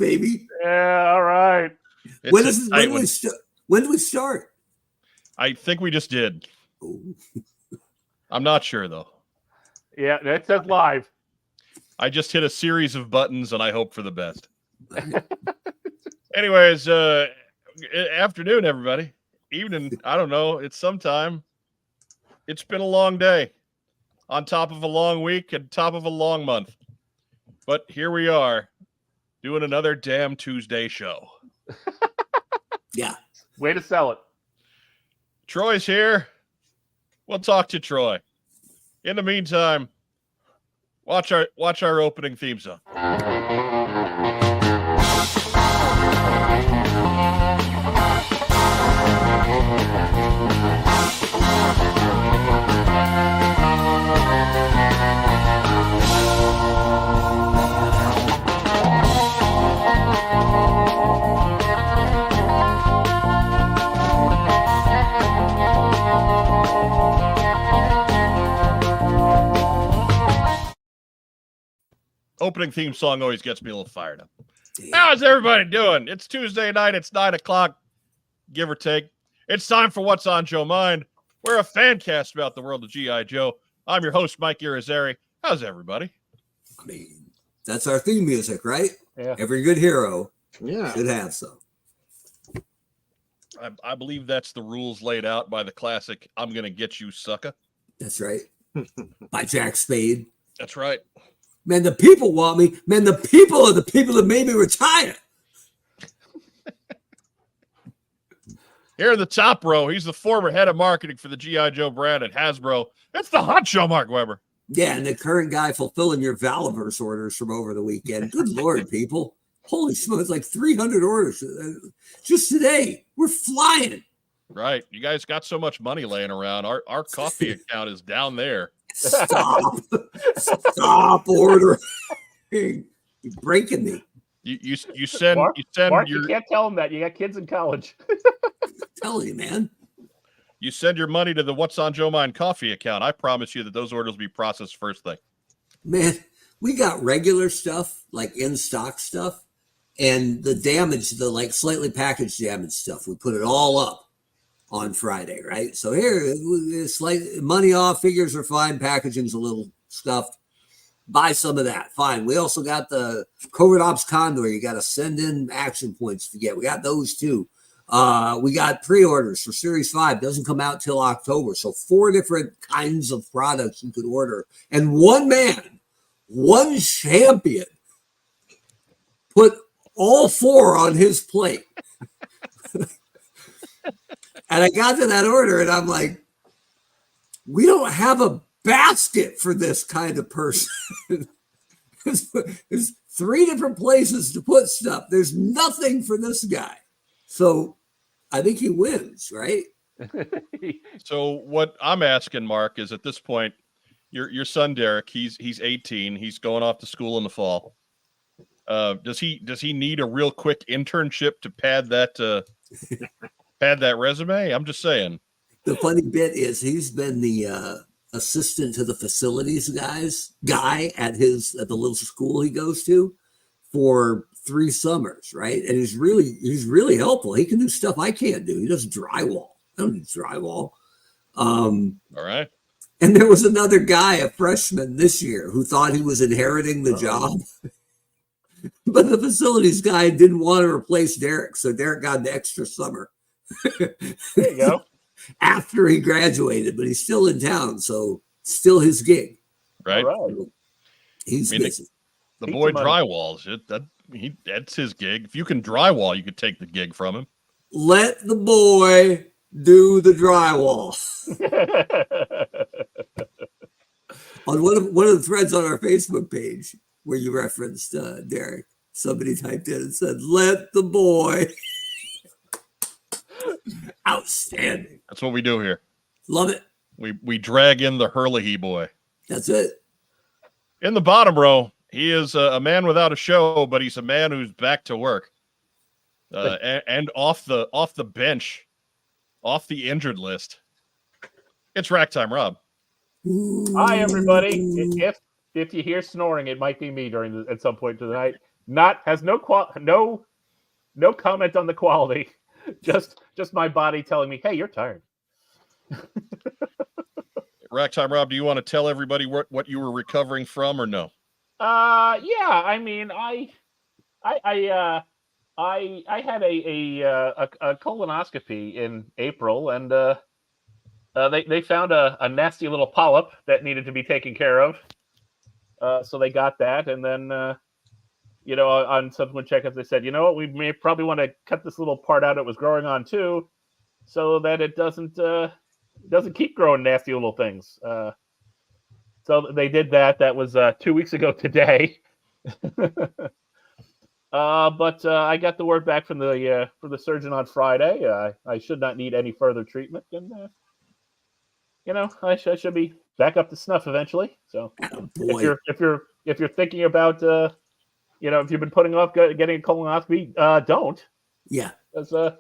baby. Yeah, all right. When do we start? I think we just did. Ooh. I'm not sure, though. Yeah, that says live. I just hit a series of buttons, and I hope for the best. Anyways, afternoon, everybody. Evening, I don't know. It's sometime. It's been a long day. On top of a long week and top of a long month. But here we are, doing another damn Tuesday show. Yeah. Way to sell it. Troy's here. We'll talk to Troy. In the meantime, watch our opening theme song. Opening theme song always gets me a little fired up. How's everybody doing? It's Tuesday night. It's 9 o'clock, give or take. It's time for What's on Joe Mind. We're a fan cast about the world of G.I. Joe. I'm your host, Mike Irizarry. How's everybody? I mean, that's our theme music, right? Yeah. Every good hero Yeah. should have some. I believe that's the rules laid out by the classic "I'm Gonna Get You, Sucker." That's right. By Jack Spade. That's right. Man, the people want me. Man, the people are the people that made me retire. Here in the top row, he's the former head of marketing for the G.I. Joe brand at Hasbro. It's the hot show, Mark Weber. Yeah, and the current guy fulfilling your Valaverse orders from over the weekend. Good Lord, people. Holy smokes, like 300 orders. Just today, we're flying. Right. You guys got so much money laying around. Our coffee account is down there. Stop ordering. You're breaking me. You send Mark, your you can't tell them that. You got kids in college. Tell you, man. you send your money to the What's on Joe Mind coffee account. I promise you that those orders will be processed first thing. Man, we got regular stuff, like in stock stuff, and the damage, the like slightly packaged damage stuff. We put it all up on Friday, right? So here, it's like money off, figures are fine, packaging's a little stuffed. Buy some of that. Fine. We also got the Covert Ops Condor. You got to send in action points to get. We got those too. We got pre-orders for Series 5. Doesn't come out till October. So 4 different kinds of products you could order. And one man, one champion, put all 4 on his plate. And I got to that order and I'm like, we don't have a basket for this kind of person. There's 3 different places to put stuff. There's nothing for this guy. So I think he wins, right? So what I'm asking, Mark, is at this point, your son Derek, he's 18. He's going off to school in the fall. Does he need a real quick internship to pad that resume? I'm just saying. The funny bit is he's been the assistant to the facilities guy at the little school he goes to for 3 summers, right? And he's really helpful. He can do stuff I can't do. He does drywall. I don't do drywall. All right. And there was another guy, a freshman this year, who thought he was inheriting the job. But the facilities guy didn't want to replace Derek, so Derek got an extra summer. There you go. After he graduated, but he's still in town, so still his gig. Right. All right. He's busy. The Pizza boy money. drywalls. That's his gig. If you can drywall, you could take the gig from him. Let the boy do the drywall. On one of the threads on our Facebook page where you referenced Derek, somebody typed in and said, "Let the boy." Outstanding. That's what we do here. Love it. We drag in the Hurley boy. That's it. In the bottom row, he is a man without a show, but he's a man who's back to work, and off the bench, off the injured list. It's Rack Time Rob. Hi, everybody. If you hear snoring, it might be me at some point tonight. Has no comment on the quality. Just my body telling me, hey, you're tired. Racktime Rob, do you want to tell everybody what you were recovering from or no? Yeah. I mean, I had a colonoscopy in April, and they found a nasty little polyp that needed to be taken care of. So they got that, and then on subsequent checkups, they said, you know what, we may probably want to cut this little part out it was growing on too, so that it doesn't keep growing nasty little things. So they did that. That was 2 weeks ago today. But I got the word back from the surgeon on Friday. I should not need any further treatment, and I should be back up to snuff eventually. So if you're thinking about if you've been putting off getting a colonoscopy, don't. Yeah. Because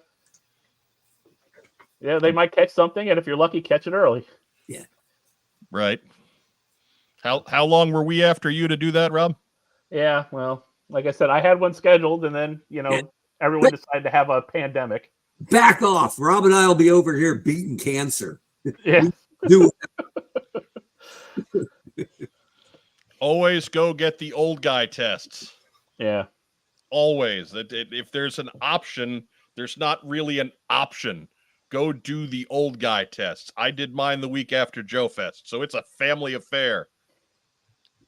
they might catch something, and if you're lucky, catch it early. Yeah. Right. How long were we after you to do that, Rob? Yeah, well, like I said, I had one scheduled, and then everyone decided to have a pandemic. Back off. Rob and I will be over here beating cancer. Yeah. Do Always go get the old guy tests. Yeah. Always. If there's an option, there's not really an option. Go do the old guy tests. I did mine the week after Joe Fest, so it's a family affair.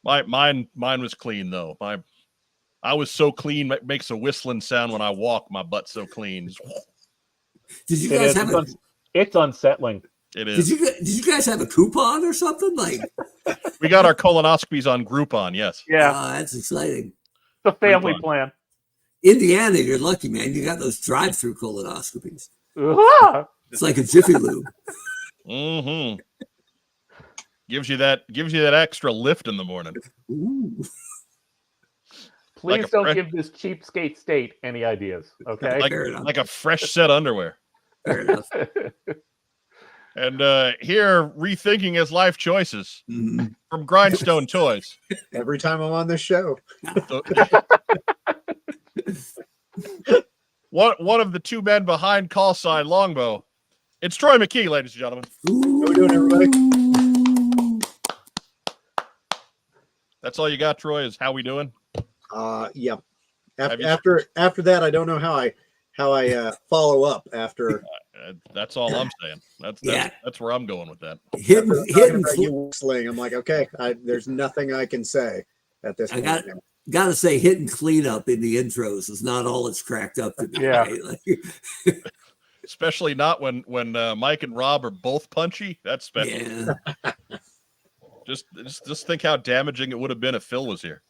Mine was clean though. I was so clean, it makes a whistling sound when I walk. My butt's so clean. Did you guys have it's unsettling. It is. Did you guys have a coupon or something? Like we got our colonoscopies on Groupon, yes. Yeah. That's exciting. It's a family plan. Indiana, you're lucky, man. You got those drive-through colonoscopies. Ah! It's like a Jiffy Lube. Mm-hmm. Gives you that extra lift in the morning. Ooh. Please don't give this cheapskate state any ideas, okay? Like a fresh set underwear. Fair enough. And here, rethinking his life choices from Grindstone Toys. Every time I'm on this show. One of the two men behind Callsign Longbow. It's Troy McKee, ladies and gentlemen. How we doing, everybody? That's all you got, Troy, is how we doing? Yeah. After that, I don't know how I follow up after. That's all I'm saying. That's where I'm going with that. Hidden sling. I'm like, okay, there's nothing I can say at this point. Got to say, hitting cleanup in the intros is not all it's cracked up to be. Yeah. Right? Especially not when Mike and Rob are both punchy. That's special. Yeah. Just think how damaging it would have been if Phil was here.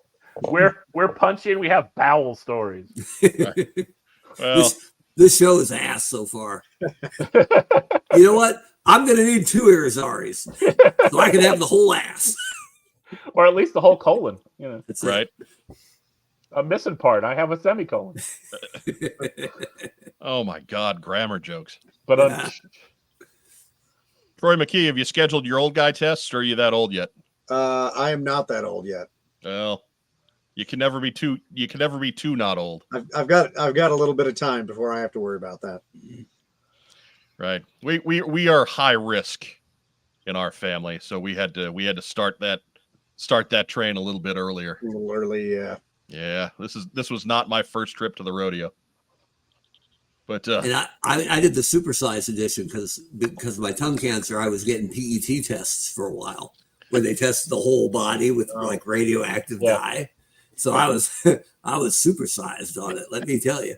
We're punchy and we have bowel stories. Right. Well, this show is ass so far. You know what? I'm going to need 2 Irizaris so I can have the whole ass. Or at least the whole colon. That's right. A missing part. I have a semicolon. Oh my God, grammar jokes. But Troy McKee, have you scheduled your old guy tests, or are you that old yet? I am not that old yet. Well, you can never be too not old. I've got a little bit of time before I have to worry about that. Right. We are high risk in our family, so we had to start that train a little bit earlier. A little early, yeah. Yeah. This was not my first trip to the rodeo. But and I did the supersized edition because of my tongue cancer. I was getting PET tests for a while where they tested the whole body with like radioactive dye. So I was supersized on it. Let me tell you.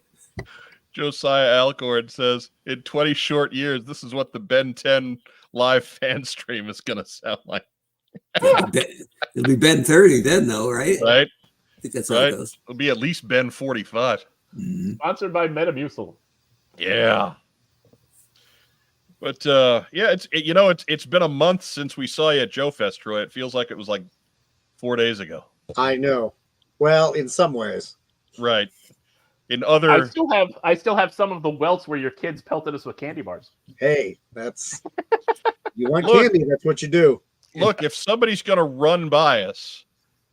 Josiah Alcorn says, in 20 short years, this is what the Ben 10 live fan stream is going to sound like. It'll be Ben 30 then, though, right? Right. I think that's how it goes. It'll be at least Ben 45. Mm-hmm. Sponsored by Metamucil. Yeah. But it's been a month since we saw you at Joe Fest, Troy. It feels like it was like 4 days ago. I know. Well, in some ways. Right. In other, I still have some of the welts where your kids pelted us with candy bars. Hey, that's you want candy, that's what you do. Look, if somebody's gonna run by us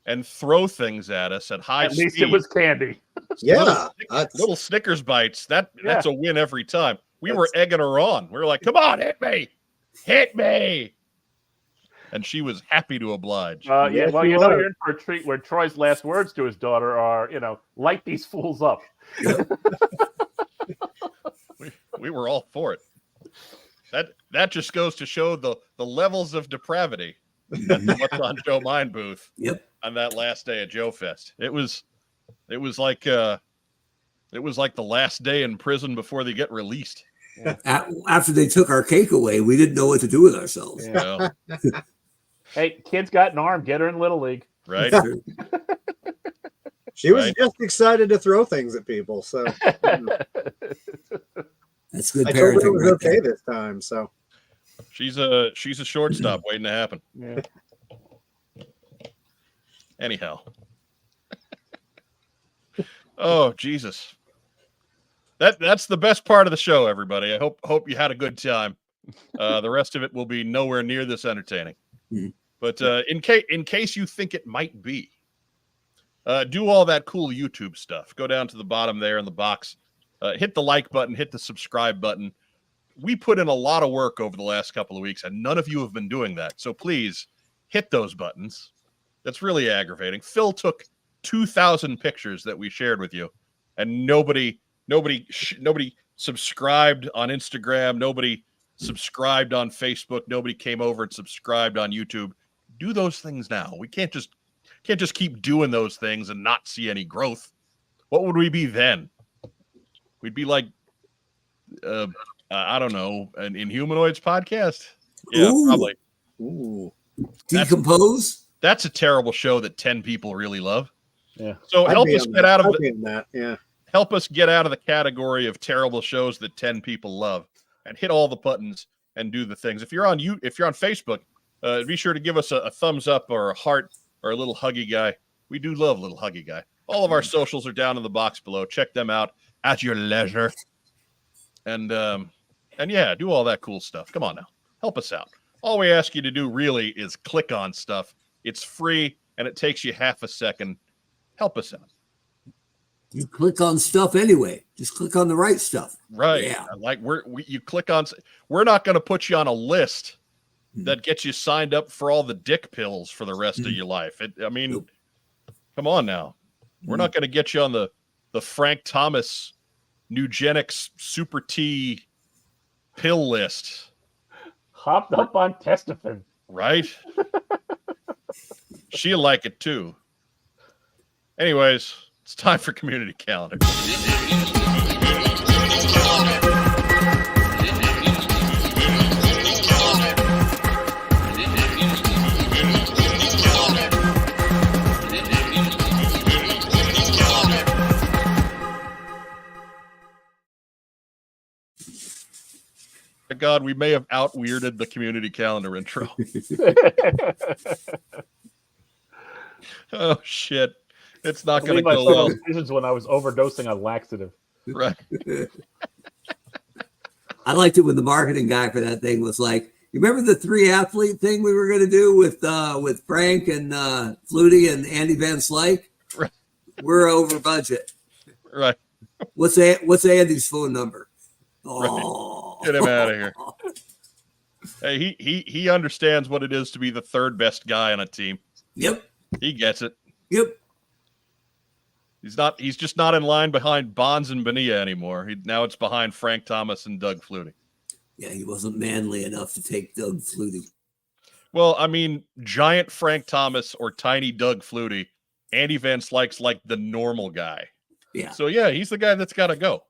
and throw things at us at high At speed. least it was candy. Yeah, Little Snickers bites. That's a win every time. We were egging her on. We were like, "Come on, hit me, hit me," and she was happy to oblige. Yeah, well, you're in for a treat where Troy's last words to his daughter are, light these fools up. We were all for it. That just goes to show the levels of depravity at the What's on Joe Mind booth. Yep. On that last day at Joe Fest. It was like the last day in prison before they get released. Yeah. After they took our cake away, we didn't know what to do with ourselves. Yeah. Hey, kid's got an arm. Get her in Little League. Right. She was just excited to throw things at people. So that's good I told her parenting. it was Right okay there. this time. So She's a shortstop waiting to happen. Yeah. Anyhow. Oh, Jesus. That's the best part of the show, everybody. I hope you had a good time. The rest of it will be nowhere near this entertaining. Mhm. But in case you think it might be, do all that cool YouTube stuff. Go down to the bottom there in the box. Hit the like button. Hit the subscribe button. We put in a lot of work over the last couple of weeks, and none of you have been doing that. So please hit those buttons. That's really aggravating. Phil took 2,000 pictures that we shared with you, and nobody subscribed on Instagram. Nobody subscribed on Facebook. Nobody came over and subscribed on YouTube. Do those things now. We can't just keep doing those things and not see any growth. What would we be then? We'd be like, I don't know, an Inhumanoids podcast. Yeah, Ooh. probably. ooh. Decompose. That's a terrible show that 10 people really love. Yeah. So I'd help be us on get that. out of I'd the, be in that. Yeah. help us get out of the category of terrible shows that 10 people love, and hit all the buttons and do the things. If you're on Facebook, be sure to give us a thumbs up or a heart or a little huggy guy. We do love little huggy guy. All of our socials are down in the box below. Check them out at your leisure. And yeah, do all that cool stuff. Come on now. Help us out. All we ask you to do really is click on stuff. It's free and it takes you half a second. Help us out. You click on stuff anyway. Just click on the right stuff. Right. Yeah. Like you click on, we're not going to put you on a list that gets you signed up for all the dick pills for the rest of your life. Nope. Come on now. We're not going to get you on the Frank Thomas Nugenics Super T pill list. Hopped up on Testofen. Right? She'll like it too. Anyways, it's time for community calendar. God, we may have out-weirded the community calendar intro. Oh, shit. It's not going to go well. Decisions when I was overdosing on laxative. Right. I liked it when the marketing guy for that thing was like, you remember the 3-athlete thing we were going to do with Frank and Flutie and Andy Van Slyke? Right. We're over budget. Right. What's Andy's phone number? Right. Oh. Get him out of here. Hey, he understands what it is to be the third best guy on a team. Yep. He gets it. Yep. He's just not in line behind Bonds and Bonilla anymore. Now it's behind Frank Thomas and Doug Flutie. Yeah, he wasn't manly enough to take Doug Flutie. Well, I mean, giant Frank Thomas or tiny Doug Flutie, Andy Van Slyke's like the normal guy. Yeah. So yeah, he's the guy that's got to go.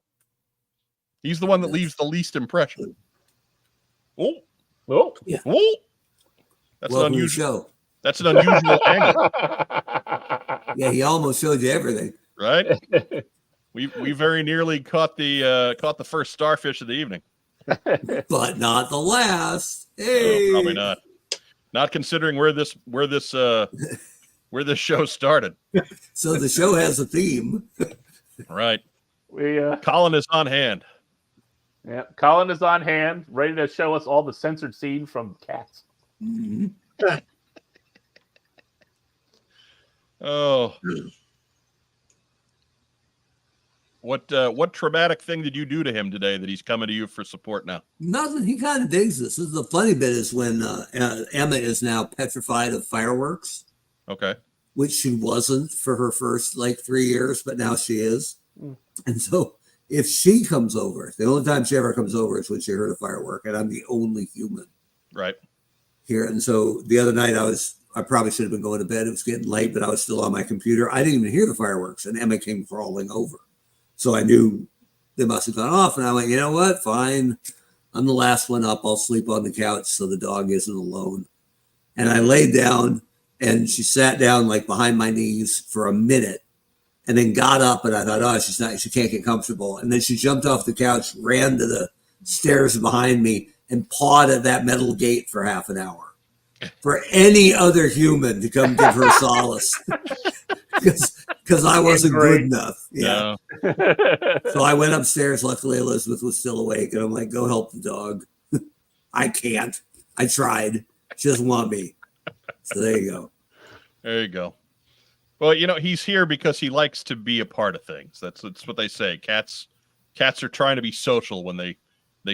He's the one that leaves the least impression. Oh, Oh, Yeah. oh, that's Welcome an to the unusual. show. That's an unusual angle, Yeah, he almost showed you everything. right? We very nearly caught the first starfish of the evening. But not the last. No, Hey. probably not. Not considering where this show started. So the show has a theme. Right. we Colin is on hand. yeah, Colin is on hand, ready to show us all the censored scenes from Cats. Mhm. Oh. What traumatic thing did you do to him today that he's coming to you for support now? Nothing. He kind of digs this. The funny bit is when Emma is now petrified of fireworks. Okay. Which she wasn't for her first 3 years, but now she is. And so if she comes over, the only time she ever comes over is when she heard a firework, and I'm the only human right here. And so the other night I probably should have been going to bed. It was getting late, but I was still on my computer. I didn't even hear the fireworks, and Emma came crawling over. So I knew they must have gone off, and I went, you know what? Fine. I'm the last one up. I'll sleep on the couch so the dog isn't alone. And I laid down, and she sat down behind my knees for a minute and then got up, and I thought, she can't get comfortable. And then she jumped off the couch, ran to the stairs behind me, and pawed at that metal gate for half an hour for any other human to come give her solace. Because I wasn't good enough. Yeah. So I went upstairs. Luckily, Elizabeth was still awake. And I'm like, go help the dog. I can't. I tried. She doesn't want me. So there you go. There you go. Well, he's here because he likes to be a part of things. That's what they say. Cats are trying to be social when they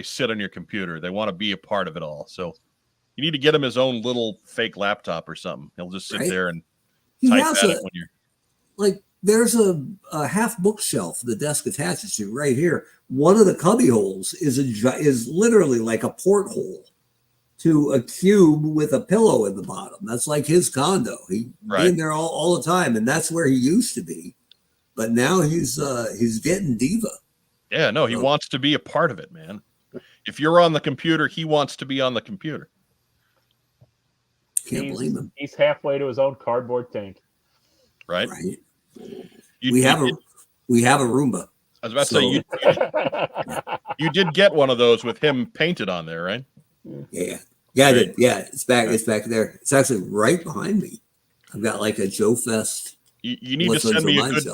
sit on your computer. They want to be a part of it all. So you need to get him his own little fake laptop or something. He'll just sit there and type at it when you're... there's a half bookshelf the desk attaches to right here. One of the cubby holes is literally like a porthole to a cube with a pillow in the bottom. That's like his condo. He's in there all the time, and that's where he used to be. But now he's getting diva. Yeah, no, he wants to be a part of it, man. If you're on the computer, he wants to be on the computer. Can't blame him. He's halfway to his own cardboard tank. Right. We have a Roomba. I was about to say you did get one of those with him painted on there, right? Yeah, I did. Yeah, it's back. It's back there. It's actually right behind me. I've got a Joe Fest. You need to send me a good.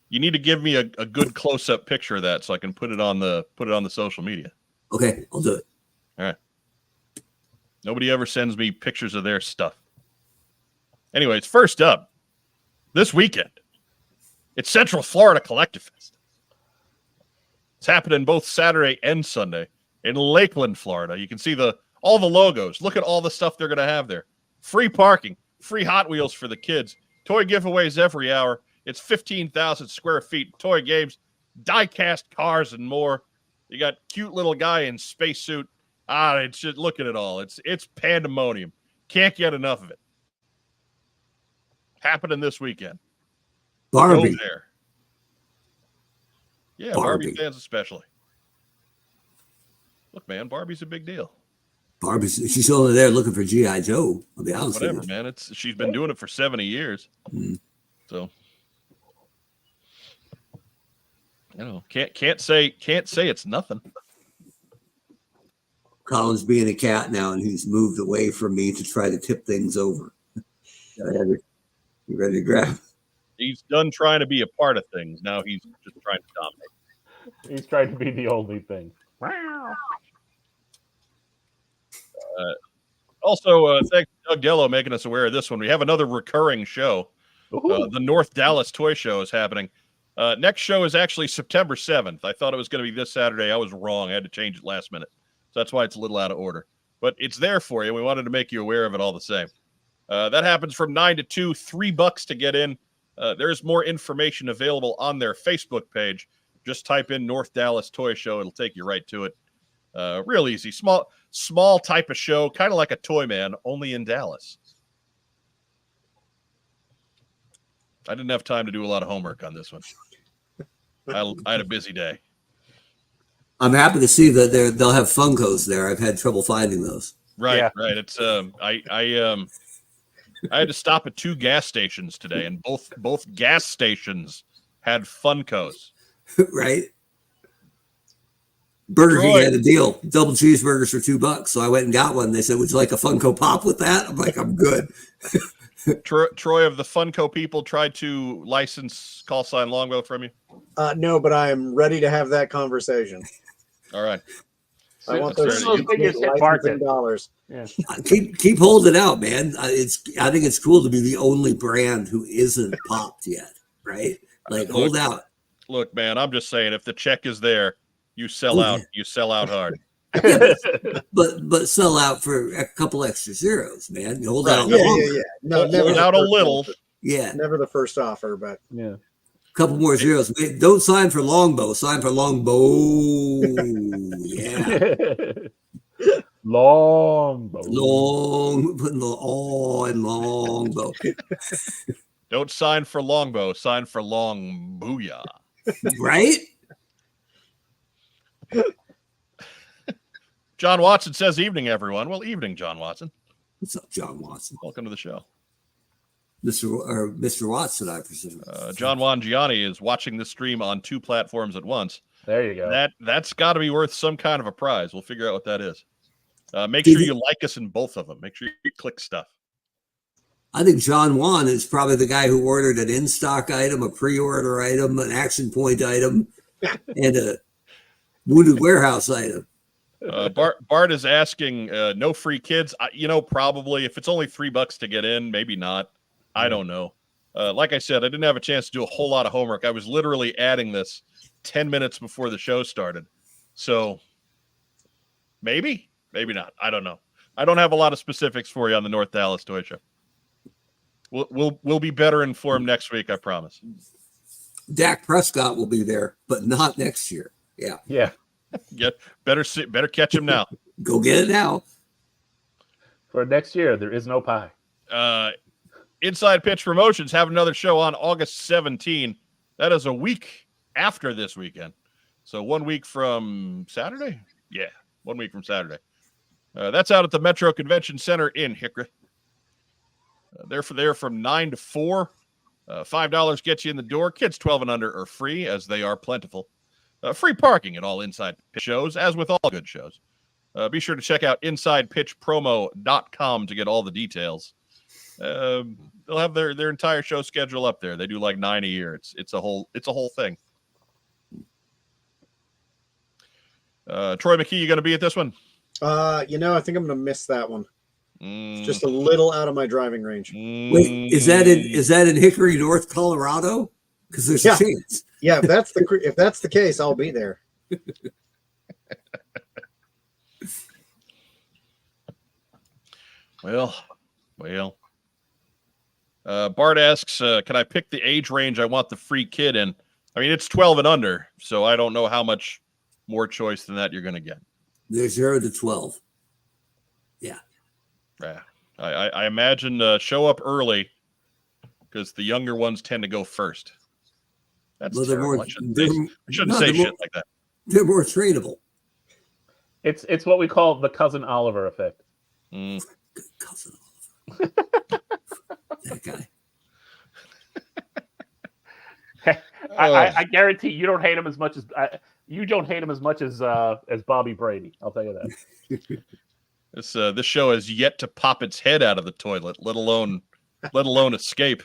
You need to give me a good close up picture of that so I can put it on the social media. Okay, I'll do it. All right. Nobody ever sends me pictures of their stuff. Anyways, first up, this weekend, it's Central Florida Collective Fest. It's happening both Saturday and Sunday in Lakeland, Florida. You can see all the logos. Look at all the stuff they're going to have there. Free parking, free Hot Wheels for the kids, toy giveaways every hour. It's 15,000 square feet, toy games, die-cast cars, and more. You got cute little guy in spacesuit. It's just, look at it all. It's pandemonium. Can't get enough of it. Happening this weekend. Barbie. Go there. Yeah, Barbie fans especially. Look, man, Barbie's a big deal. She's over there looking for G.I. Joe. I'll be honest with you. Whatever, man. She's been doing it for 70 years. So, can't say it's nothing. Colin's being a cat now, and he's moved away from me to try to tip things over. You ready to grab? He's done trying to be a part of things. Now he's just trying to dominate. He's trying to be the only thing. Wow. Also, thanks to Doug Dello making us aware of this one. We have another recurring show. The North Dallas Toy Show is happening. Next show is actually September 7th. I thought it was going to be this Saturday. I was wrong. I had to change it last minute. So that's why it's a little out of order. But it's there for you. We wanted to make you aware of it all the same. That happens from 9 to 2, $3 to get in. There's more information available on their Facebook page. Just type in North Dallas Toy Show. It'll take you right to it. Real easy. Small type of show, kind of like a Toy Man, only in Dallas. I didn't have time to do a lot of homework on this one. I had a busy day. I'm happy to see that they'll have Funkos there. I've had trouble finding those. Right. It's I had to stop at 2 gas stations today, and both gas stations had Funkos. Right. Burger King had a deal, double cheeseburgers for $2. So I went and got one. They said, "Would you like a Funko Pop with that?" I'm like, "I'm good." Troy of the Funko people tried to license Callsign Longbow from you? No, but I am ready to have that conversation. All right. I want That's those right. Those figures hit licensing market. dollars. Yeah. Keep holding out, man. I think it's cool to be the only brand who isn't popped yet, right? Like hold out. Look, man, I'm just saying, if the check is there, you sell Oh, out. yeah. You sell out hard. Yeah, but sell out for a couple extra zeros, man. You hold Right. out Yeah, longer. yeah, yeah. No, Hold never the out a first little. offer. Yeah, Never the first offer, but Yeah. couple more zeros. Don't sign for Longbow. Sign for Longbow. Yeah, Longbow. putting the all in Longbow. Don't sign for Longbow. Sign for Long Booyah. Right? John Watson says, evening, everyone. Well, evening, John Watson. What's up, John Watson? Welcome to the show. Mr. Watson, I presume. John Wangiani is watching the stream on 2 platforms at once. There you go. That's got to be worth some kind of a prize. We'll figure out what that is. Make sure you like us in both of them. Make sure you click stuff. I think John Wan is probably the guy who ordered an in-stock item, a pre-order item, an action point item, and a Wounded Warehouse item. Bart is asking, no free kids. Probably if it's only $3 to get in, maybe not. I don't know. Like I said, I didn't have a chance to do a whole lot of homework. I was literally adding this 10 minutes before the show started. So maybe not. I don't know. I don't have a lot of specifics for you on the North Dallas Toy Show. We'll be better informed next week, I promise. Dak Prescott will be there, but not next year. Yeah. Yeah. Better catch him now. Go get it now. For next year, there is no pie. Inside Pitch Promotions have another show on August 17. That is a week after this weekend. So 1 week from Saturday? Yeah, 1 week from Saturday. That's out at the Metro Convention Center in Hickory. They're from 9 to 4. $5 gets you in the door. Kids 12 and under are free, as they are plentiful. Free parking at all Inside Pitch shows, as with all good shows. Be sure to check out InsidePitchPromo.com to get all the details. They'll have their entire show schedule up there. They do like 9 a year. It's a whole thing. Troy McKee, you going to be at this one? I think I'm going to miss that one. It's just a little out of my driving range. Wait, is that in Hickory, North Colorado? Because there's a chance. Yeah, if that's the case, I'll be there. Well. Bart asks, can I pick the age range I want the free kid in? I mean, it's 12 and under, so I don't know how much more choice than that you're going to get. There's 0 to 12. Yeah. Yeah. I imagine show up early because the younger ones tend to go first. That's terrible. I shouldn't say shit like that. They're more tradable. It's what we call the Cousin Oliver effect. Good Cousin Oliver. That guy. I guarantee you don't hate him as much as Bobby Brady. I'll tell you that. This show has yet to pop its head out of the toilet, let alone escape.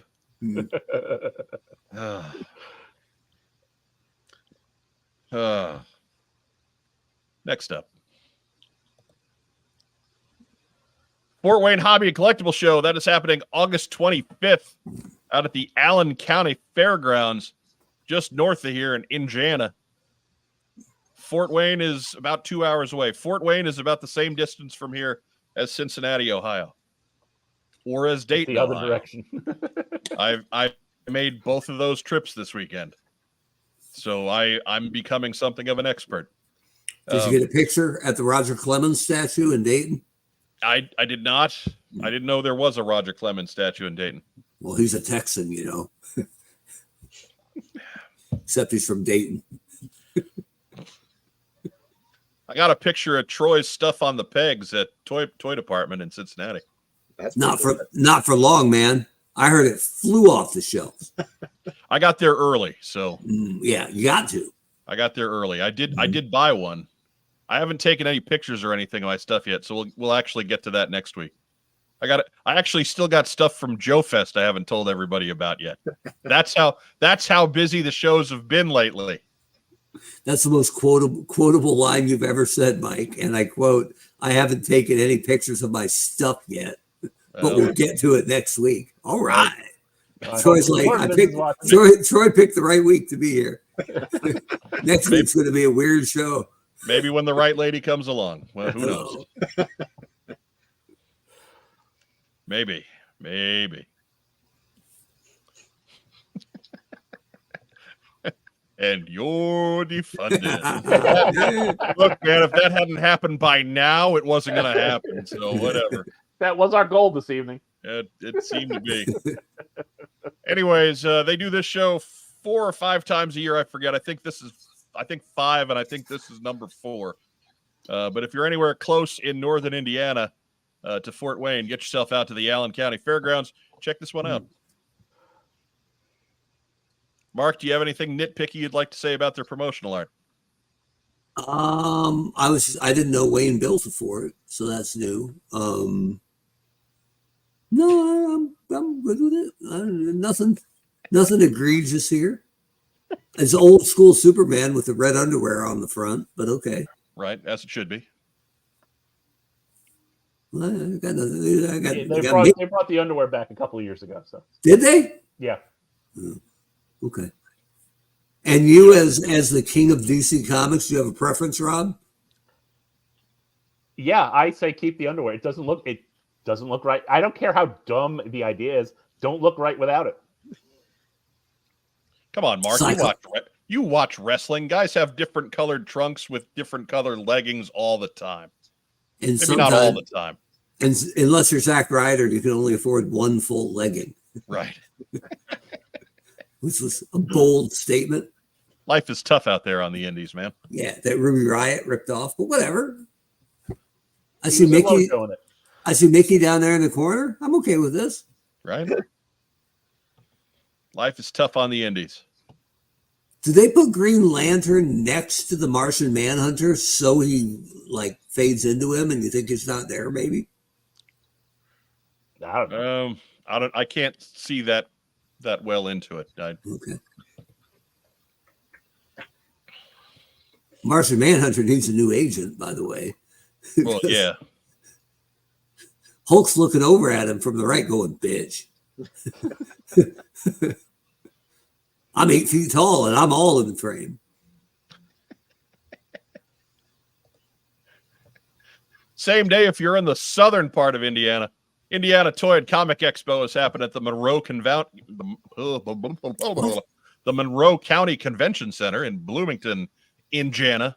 Next up, Fort Wayne Hobby and Collectible Show. That is happening August 25th out at the Allen County Fairgrounds, just north of here in Indiana. Fort Wayne is about 2 hours away. Fort Wayne is about the same distance from here as Cincinnati, Ohio, or as Dayton, the other Ohio. direction. I made both of those trips this weekend, so I'm becoming something of an expert. Did you get a picture at the Roger Clemens statue in Dayton? I did not. I didn't know there was a Roger Clemens statue in Dayton. Well, he's a Texan, except he's from Dayton. I got a picture of Troy's stuff on the pegs at Toy Department in Cincinnati. That's Not for long, man. I heard it flew off the shelves. I got there early, so Yeah, you got to. I got there early. I did buy one. I haven't taken any pictures or anything of my stuff yet, so we'll actually get to that next week. I actually still got stuff from Joe Fest I haven't told everybody about yet. That's how busy the shows have been lately. That's the most quotable line you've ever said, Mike. And I quote, I haven't taken any pictures of my stuff yet, but we'll get to it next week. All right. Troy's like, Troy picked the right week to be here. Next week's going to be a weird show. Maybe when the right lady comes along. Well, who knows? Maybe. And you're defunded. Look, man, if that hadn't happened by now, it wasn't going to happen. So whatever. That was our goal this evening. It seemed to be. Anyways, they do this show 4 or 5 times a year. I forget. I think 5, and I think this is number 4. But if you're anywhere close in northern Indiana to Fort Wayne, get yourself out to the Allen County Fairgrounds. Check this one out. Mark, do you have anything nitpicky you'd like to say about their promotional art? I didn't know Wayne built it for it, so that's new. No, I'm good with it. Nothing egregious here. It's old school Superman with the red underwear on the front, but okay. Right, as it should be. Well, They brought the underwear back a couple of years ago. So did they? Yeah. Okay. And you, as the king of DC Comics, do you have a preference, Rob? Yeah, I say keep the underwear. It doesn't look right. I don't care how dumb the idea is. Don't look right without it. Come on, Mark. You watch wrestling. Guys have different colored trunks with different colored leggings all the time. And maybe not all the time. And unless you're Zack Ryder, you can only afford one full legging. Right. Which was a bold statement. Life is tough out there on the indies, man. Yeah, that Ruby Riott ripped off, but whatever. I see Mickey down there in the corner. I'm okay with this. Right. Life is tough on the indies. Do they put Green Lantern next to the Martian Manhunter so he fades into him and you think it's not there? Maybe. I don't know. I can't see that well into it. Okay. Martian Manhunter needs a new agent, by the way. Well, yeah. Hulk's looking over at him from the right going, bitch. I'm 8 feet tall and I'm all in the frame. Same day, if you're in the southern part of Indiana, Indiana Toy and Comic Expo has happened at the Monroe County Convention Center in Bloomington, Indiana.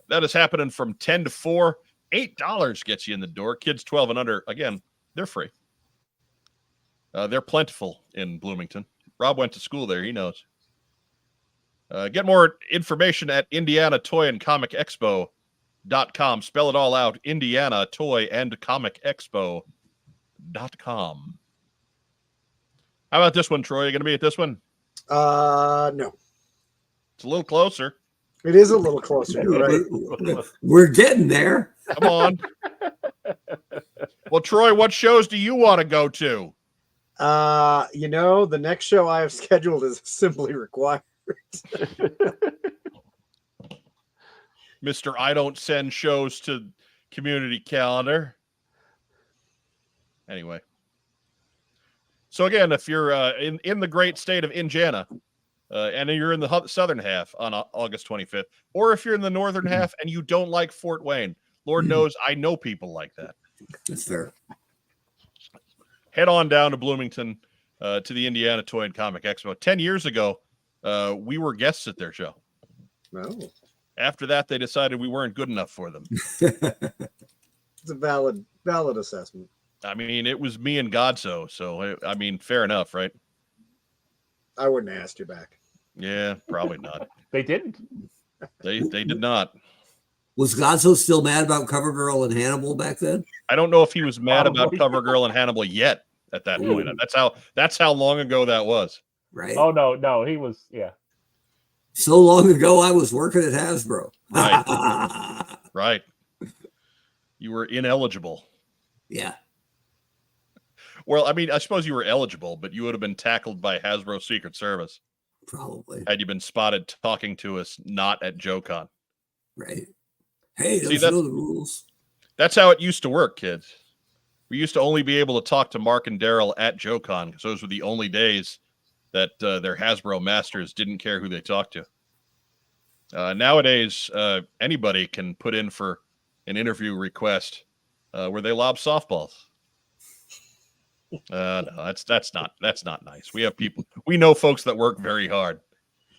That is happening from 10 to 4. $8 gets you in the door. Kids 12 and under, again, they're free. They're plentiful in Bloomington. Rob went to school there. He knows. Get more information at Indiana Toy and Comic Expo.com. Spell it all out. Indiana Toy and Comic Expo.com. How about this one, Troy? You going to be at this one? No. It's a little closer. It is a little closer. Right. We're getting there. Come on. Well, Troy, what shows do you want to go to? The next show I have scheduled is Simply Required. Mr. I don't send shows to community calendar. Anyway. So again, if you're in the great state of Indiana, and you're in the southern half on August 25th, or if you're in the northern half and you don't like Fort Wayne, Lord knows I know people like that. That's fair. Head on down to Bloomington to the Indiana Toy and Comic Expo. 10 years ago, we were guests at their show. Oh. After that, they decided we weren't good enough for them. It's a valid assessment. I mean, it was me and Godso, so I mean, fair enough, right? I wouldn't have asked you back. Yeah, probably not. They didn't. They did not. Was Gonzo still mad about CoverGirl and Hannibal back then? I don't know if he was mad about CoverGirl and Hannibal yet at that point. That's how long ago that was. Right. Oh no, he was, yeah. So long ago, I was working at Hasbro. Right. Right. You were ineligible. Yeah. Well, I mean, I suppose you were eligible, but you would have been tackled by Hasbro Secret Service. Probably. had you been spotted talking to us not at JoeCon. Right. Hey, See, don't know the rules. That's how it used to work, kids. We used to only be able to talk to Mark and Daryl at JoeCon because those were the only days that their Hasbro masters didn't care who they talked to. Nowadays, anybody can put in for an interview request where they lob softballs. No, that's not nice. We have people, we know folks that work very hard,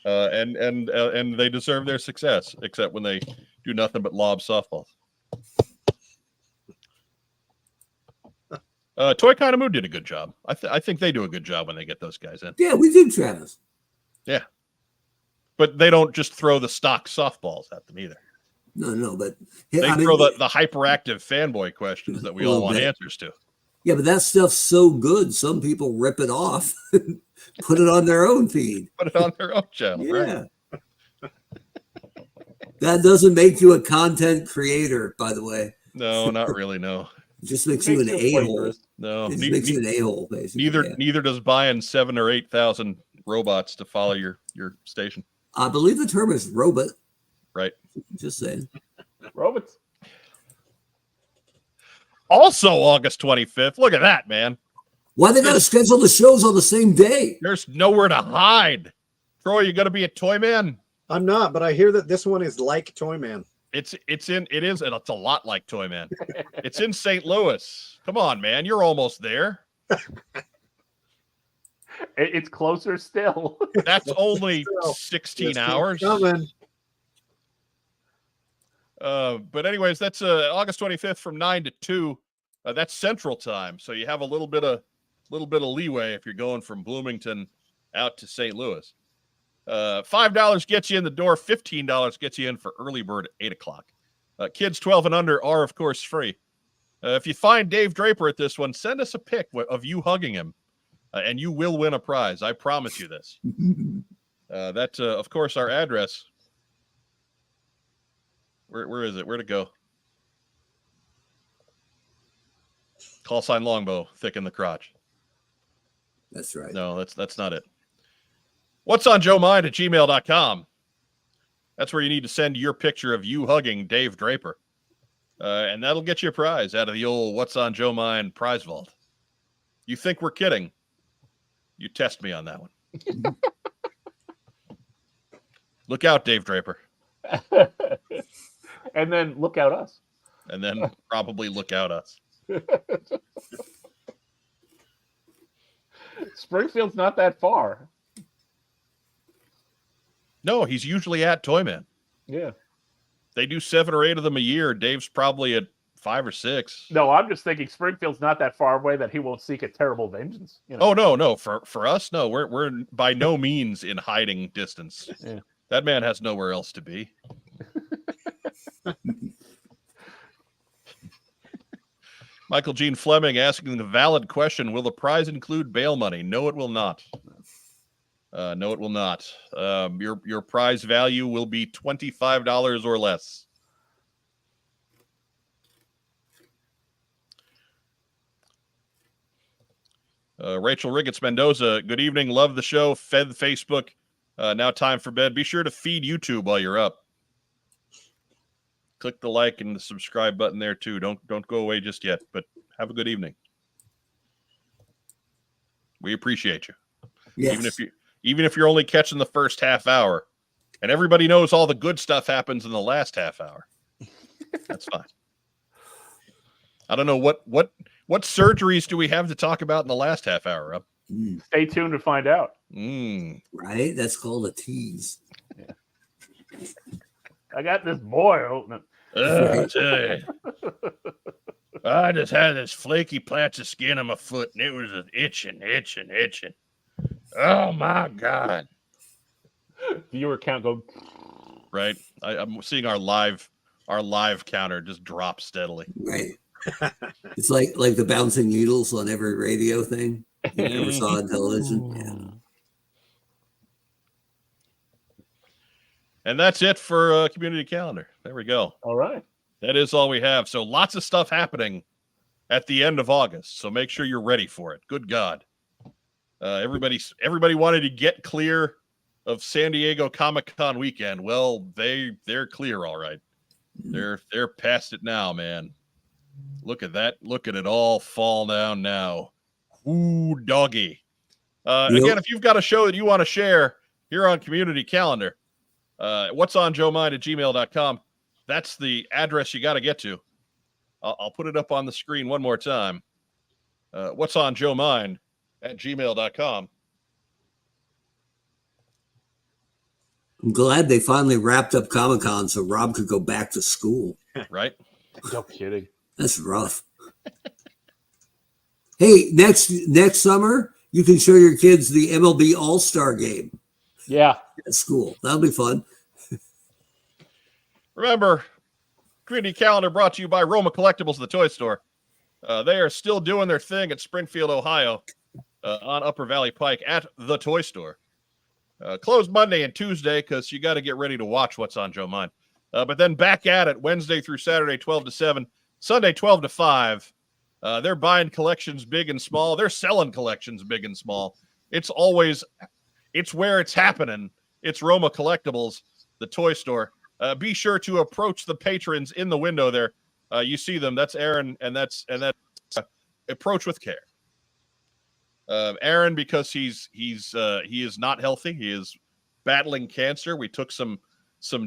and they deserve their success, except when they do nothing but lob softballs. Toy Kind of Mood did a good job. I think they do a good job when they get those guys in. Yeah, we do, Travis. Yeah, but they don't just throw the stock softballs at them either. No, but They throw the hyperactive fanboy questions that we all want answers to. Yeah, but that stuff's so good. Some people rip it off, put it on their own feed. Put it on their own channel, Yeah. right? That doesn't make you a content creator, by the way. No, not really, no. It just makes you an a-hole. No, It just makes you an a-hole, basically. neither does buying 7,000 or 8,000 robots to follow your station. I believe the term is robot. Right. Just saying. Robots. Also, August 25th. Look at that, man. Why they got to schedule the shows on the same day? There's nowhere to hide. Troy, you got to be a toy man. I'm not, but I hear that this one is like Toy Man. It's a lot like Toy Man. It's in St. Louis. Come on, man. You're almost there. It's closer still. That's only 16 hours. Coming. But anyways, that's August 25th from 9 to 2. That's Central Time, so you have a little bit of leeway if you're going from Bloomington out to St. Louis. $5 gets you in the door. $15 gets you in for early bird at 8 o'clock. Kids 12 and under are, of course, free. If you find Dave Draper at this one, send us a pic of you hugging him, and you will win a prize. I promise you this. That's, of course, our address. Where is it? Where'd it go? Callsign Longbow, thick in the crotch. That's right. No, that's not it. What's on Joe Mind at gmail.com. That's where you need to send your picture of you hugging Dave Draper. And that'll get you a prize out of the old What's on Joe Mind prize vault. You think we're kidding? You test me on that one. Look out, Dave Draper. And then look out us. And then probably look out us. Springfield's not that far. No, he's usually at Toyman. Yeah. They do 7 or 8 of them a year. Dave's probably at 5 or 6. No, I'm just thinking Springfield's not that far away that he won't seek a terrible vengeance. You know? Oh no. For us, no. We're by no means in hiding distance. Yeah. That man has nowhere else to be. Michael Gene Fleming asking the valid question: will the prize include bail money? No, it will not. No, it will not. Your prize value will be $25 or less. Rachel Riggets Mendoza, good evening. Love the show. Fed Facebook. Now time for bed. Be sure to feed YouTube while you're up. Click the like and the subscribe button there too. Don't go away just yet, but have a good evening. We appreciate you. Yes. Even if you're only catching the first half hour, and everybody knows all the good stuff happens in the last half hour. That's fine. I don't know what surgeries do we have to talk about in the last half hour, Rob? Stay tuned to find out. Right? That's called a tease. Yeah. I got this boy opening. I tell you. I just had this flaky patch of skin on my foot, and it was itching. Oh my God! Viewer count go right. I'm seeing our live counter just drop steadily. Right. It's like the bouncing needles on every radio thing you ever saw on television. Yeah. And that's it for community calendar. There we go. all right. That is all we have. So lots of stuff happening at the end of August. So make sure you're ready for it. Good God. Everybody wanted to get clear San Diego Comic-Con weekend. Well, they're clear, all right. They're past it now, man. Look at that. Look at it all fall down now. Ooh, doggy. Again, if you've got a show that you want to share here on Community Calendar, what's on Joe Mind at gmail.com. That's the address you got to get to. I'll put it up on the screen one more time. What's on Joe Mind at gmail.com. I'm glad they finally wrapped up Comic-Con so Rob could go back to school. Right? No kidding. That's rough. Hey, next summer, you can show your kids the MLB All-Star game Yeah. at school. That'll be fun. Remember, Community Calendar brought to you by Roma Collectibles, the toy store. They are still doing their thing at Springfield, Ohio, on Upper Valley Pike at the toy store. Closed Monday and Tuesday because you got to get ready to watch what's on Joe Mind. But then back at it Wednesday through Saturday, 12 to 7, Sunday, 12 to 5. They're buying collections big and small. They're selling collections big and small. It's where it's happening. It's Roma Collectibles, the toy store. Be sure to approach the patrons in the window there. You see them. That's Aaron, and that's approach with care. Aaron, because he is not healthy. He is battling cancer. We took some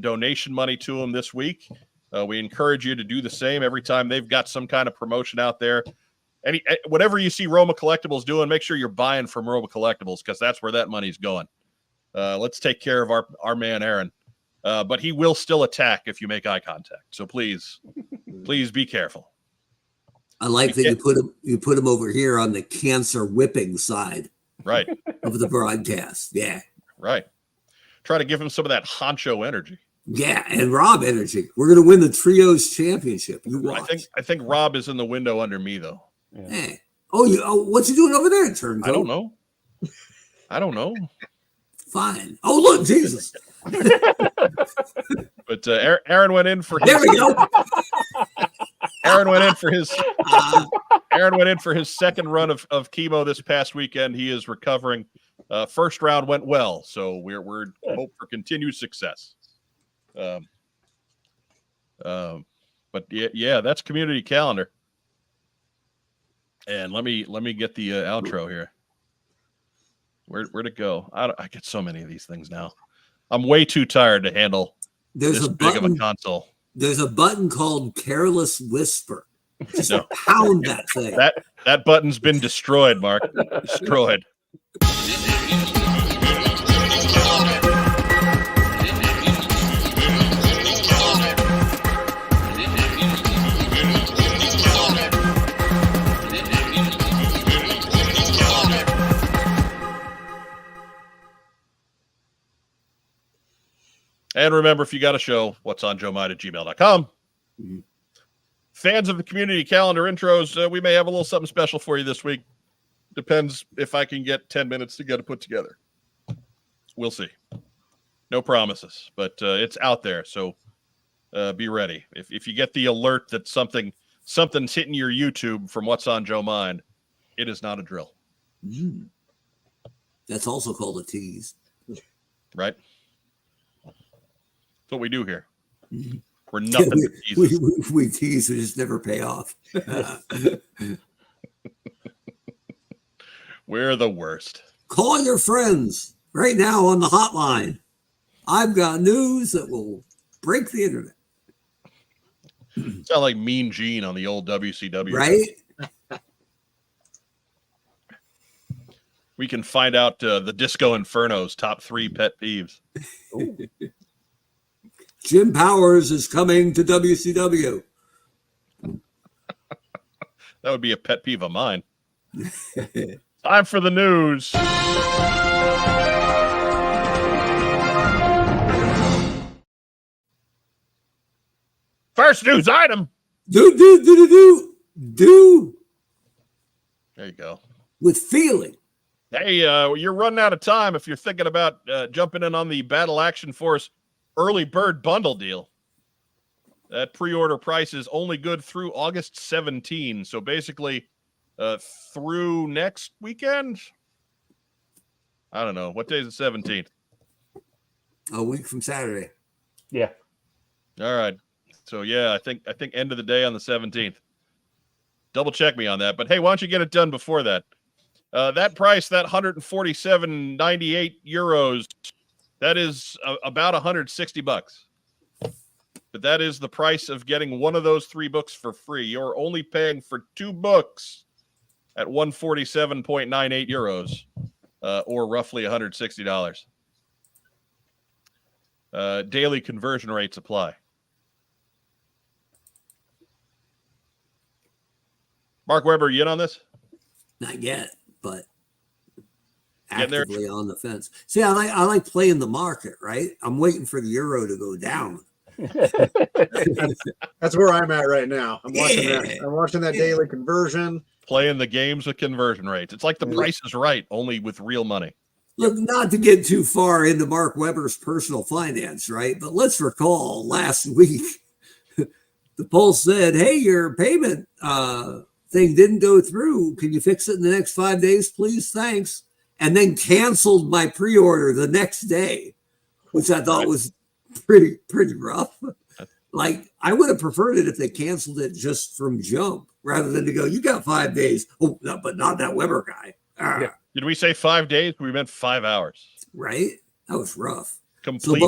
donation money to him this week. We encourage you to do the same every time they've got some kind of promotion out there. Whatever you see Roma Collectibles doing, make sure you're buying from Roma Collectibles because that's where that money's going. Let's take care of our man Aaron. But he will still attack if you make eye contact. So please be careful. I like that you put him over here on the cancer whipping side, right, of the broadcast. Yeah, right. Try to give him some of that honcho energy. Yeah, and Rob energy. We're gonna win the trios championship. You watch. I think Rob is in the window under me though. Yeah. Hey. Oh, what's he doing over there? Turncoat? I don't know. Fine. Oh, look, Jesus. But Aaron went in for his. There we go. Aaron went in for his second run of chemo this past weekend. He is recovering. First round went well, so we're hope for continued success. But yeah, that's Community Calendar. And let me get the outro here. Where'd it go? I get so many of these things now. I'm way too tired to handle this big of a console. There's a button called Careless Whisper. Just pound that thing. That button's been destroyed, Mark. Destroyed. And remember, if you got a show, what's on JoeMind at gmail.com. Mm-hmm. Fans of the Community Calendar intros, we may have a little something special for you this week. Depends if I can get 10 minutes to get it put together. We'll see. No promises, but it's out there. So be ready. If you get the alert that something's hitting your YouTube from what's on Joe Mind, it is not a drill. Mm. That's also called a tease. Right? That's what we do here. Mm-hmm. We're nothing but teases. We tease, we just never pay off. We're the worst. Call your friends right now on the hotline. I've got news that will break the internet. Sound like Mean Gene on the old WCW. Right? We can find out the Disco Inferno's top 3 pet peeves. Jim Powers is coming to WCW. That would be a pet peeve of mine. Time for the news. First news item. Do. There you go. With feeling. Hey, you're running out of time if you're thinking about jumping in on the Battle Action Force early bird bundle deal. That pre-order price is only good through August 17. So basically through next weekend. I don't know. What day is the 17th? A week from Saturday. Yeah. All right. So yeah, I think end of the day on the 17th. Double check me on that. But hey, why don't you get it done before that? That price, that 147.98 euros, that is about $160. But that is the price of getting one of those 3 books for free. You're only paying for 2 books at 147.98 euros, or roughly $160. Daily conversion rates apply. Mark Weber, you in on this? Not yet, but Getting there. actively on the fence. See, I like playing the market, right? I'm waiting for the euro to go down. That's where I'm at right now. I'm watching Yeah. that. I'm watching that daily conversion. Playing the games with conversion rates. It's like the Price is Right, only with real money. Look, not to get too far into Mark Weber's personal finance, right? But let's recall last week, the Pulse said, hey, your payment thing didn't go through. Can you fix it in the next 5 days, please? Thanks. And then canceled my pre-order the next day, which I thought was pretty rough. Like, I would have preferred it if they canceled it just from jump rather than to go, you got 5 days. Oh, no, but not that Weber guy. Yeah. Did we say 5 days? We meant 5 hours. Right? That was rough. Complete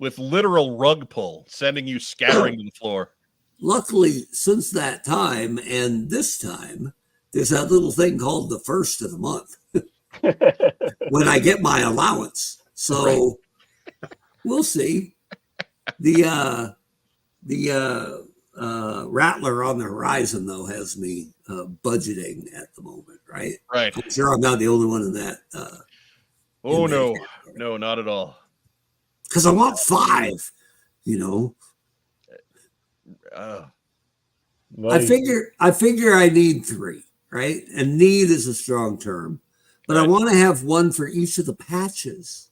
with literal rug pull, sending you scattering to the floor. Luckily, since that time and this time, there's that little thing called the first of the month when I get my allowance. So we'll see. The Rattler on the horizon, though, has me budgeting at the moment, right? Right. I'm sure I'm not the only one in that. Oh, in that no. category. No, not at all. Because I want 5, you know. I figure I need 3, right? And need is a strong term, but I want to have one for each of the patches.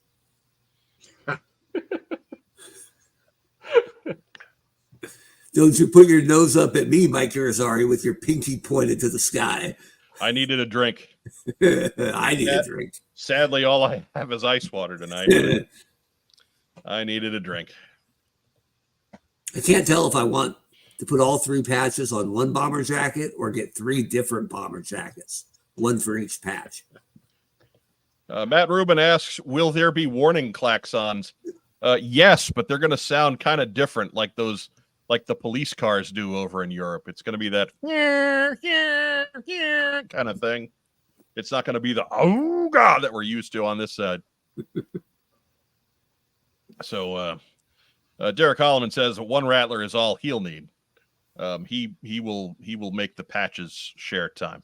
Don't you put your nose up at me, Mike Irizarry, with your pinky pointed to the sky. I needed a drink. I need a drink. Sadly, all I have is ice water tonight. I needed a drink. I can't tell if I want to put all 3 patches on one bomber jacket or get 3 different bomber jackets, one for each patch. Matt Rubin asks, will there be warning klaxons? Yes, but they're going to sound kind of different, like the police cars do over in Europe. It's going to be that kind of thing. It's not going to be the oh god that we're used to on this side. So Derek Holloman says 1 Rattler is all he'll need. He will make the patches share time.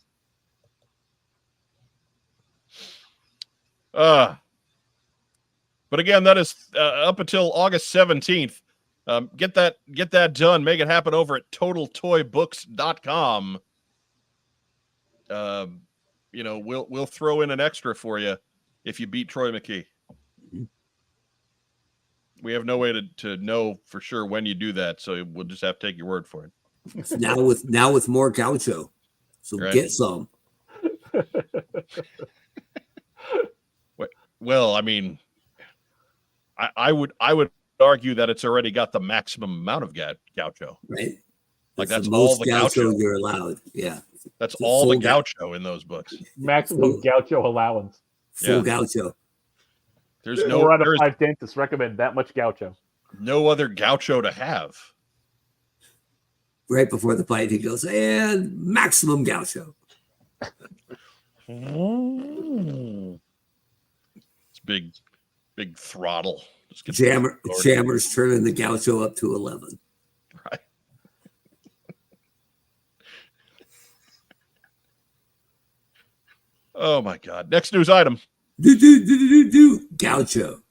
But again, that is up until August 17th. Get that done. Make it happen over at TotalToyBooks.com. We'll throw in an extra for you if you beat Troy McKee. We have no way to know for sure when you do that, so we'll just have to take your word for it. Now with more gaucho, so right. Get some. Well, I mean, I would argue that it's already got the maximum amount of gaucho. Right. Like that's the all most the gaucho gaucho you're allowed. Yeah. That's It's all the full gaucho in those books. Maximum gaucho allowance. Full gaucho. There's 4 out of 5 dentists recommend that much gaucho. No other gaucho to have. Right before the fight, he goes, and maximum gaucho. It's big throttle. Just get Jammers turning the gaucho up to 11. Right. Oh my God. Next news item. Gaucho.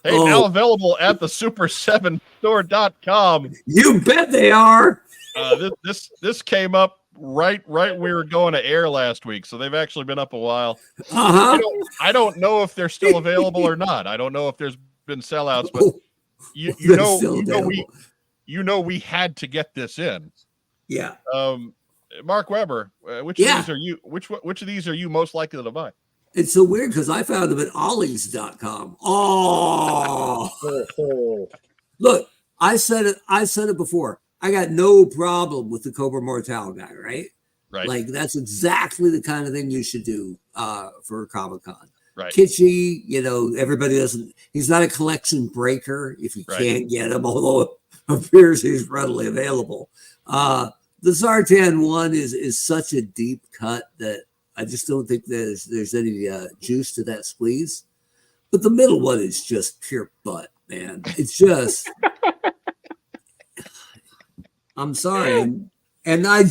Hey, now available at the Super7Store.com. You bet they are. This came up right when we were going to air last week, so they've actually been up a while. Uh-huh. I don't know if they're still available or not. I don't know if there's been sellouts, but you know we had to get this in. Yeah. Mark Weber, which of these are you most likely to buy? It's so weird because I found them at ollies.com. Oh, look, I said it before. I got no problem with the Cobra Mortal guy, right? Right. Like that's exactly the kind of thing you should do for Comic-Con. Right. Kitschy, everybody doesn't. He's not a collection breaker if you Right. can't get him, although it appears he's readily available. The Zartan one is such a deep cut that I just don't think there's any juice to that squeeze. But the middle one is just pure butt, man. It's just. I'm sorry, and I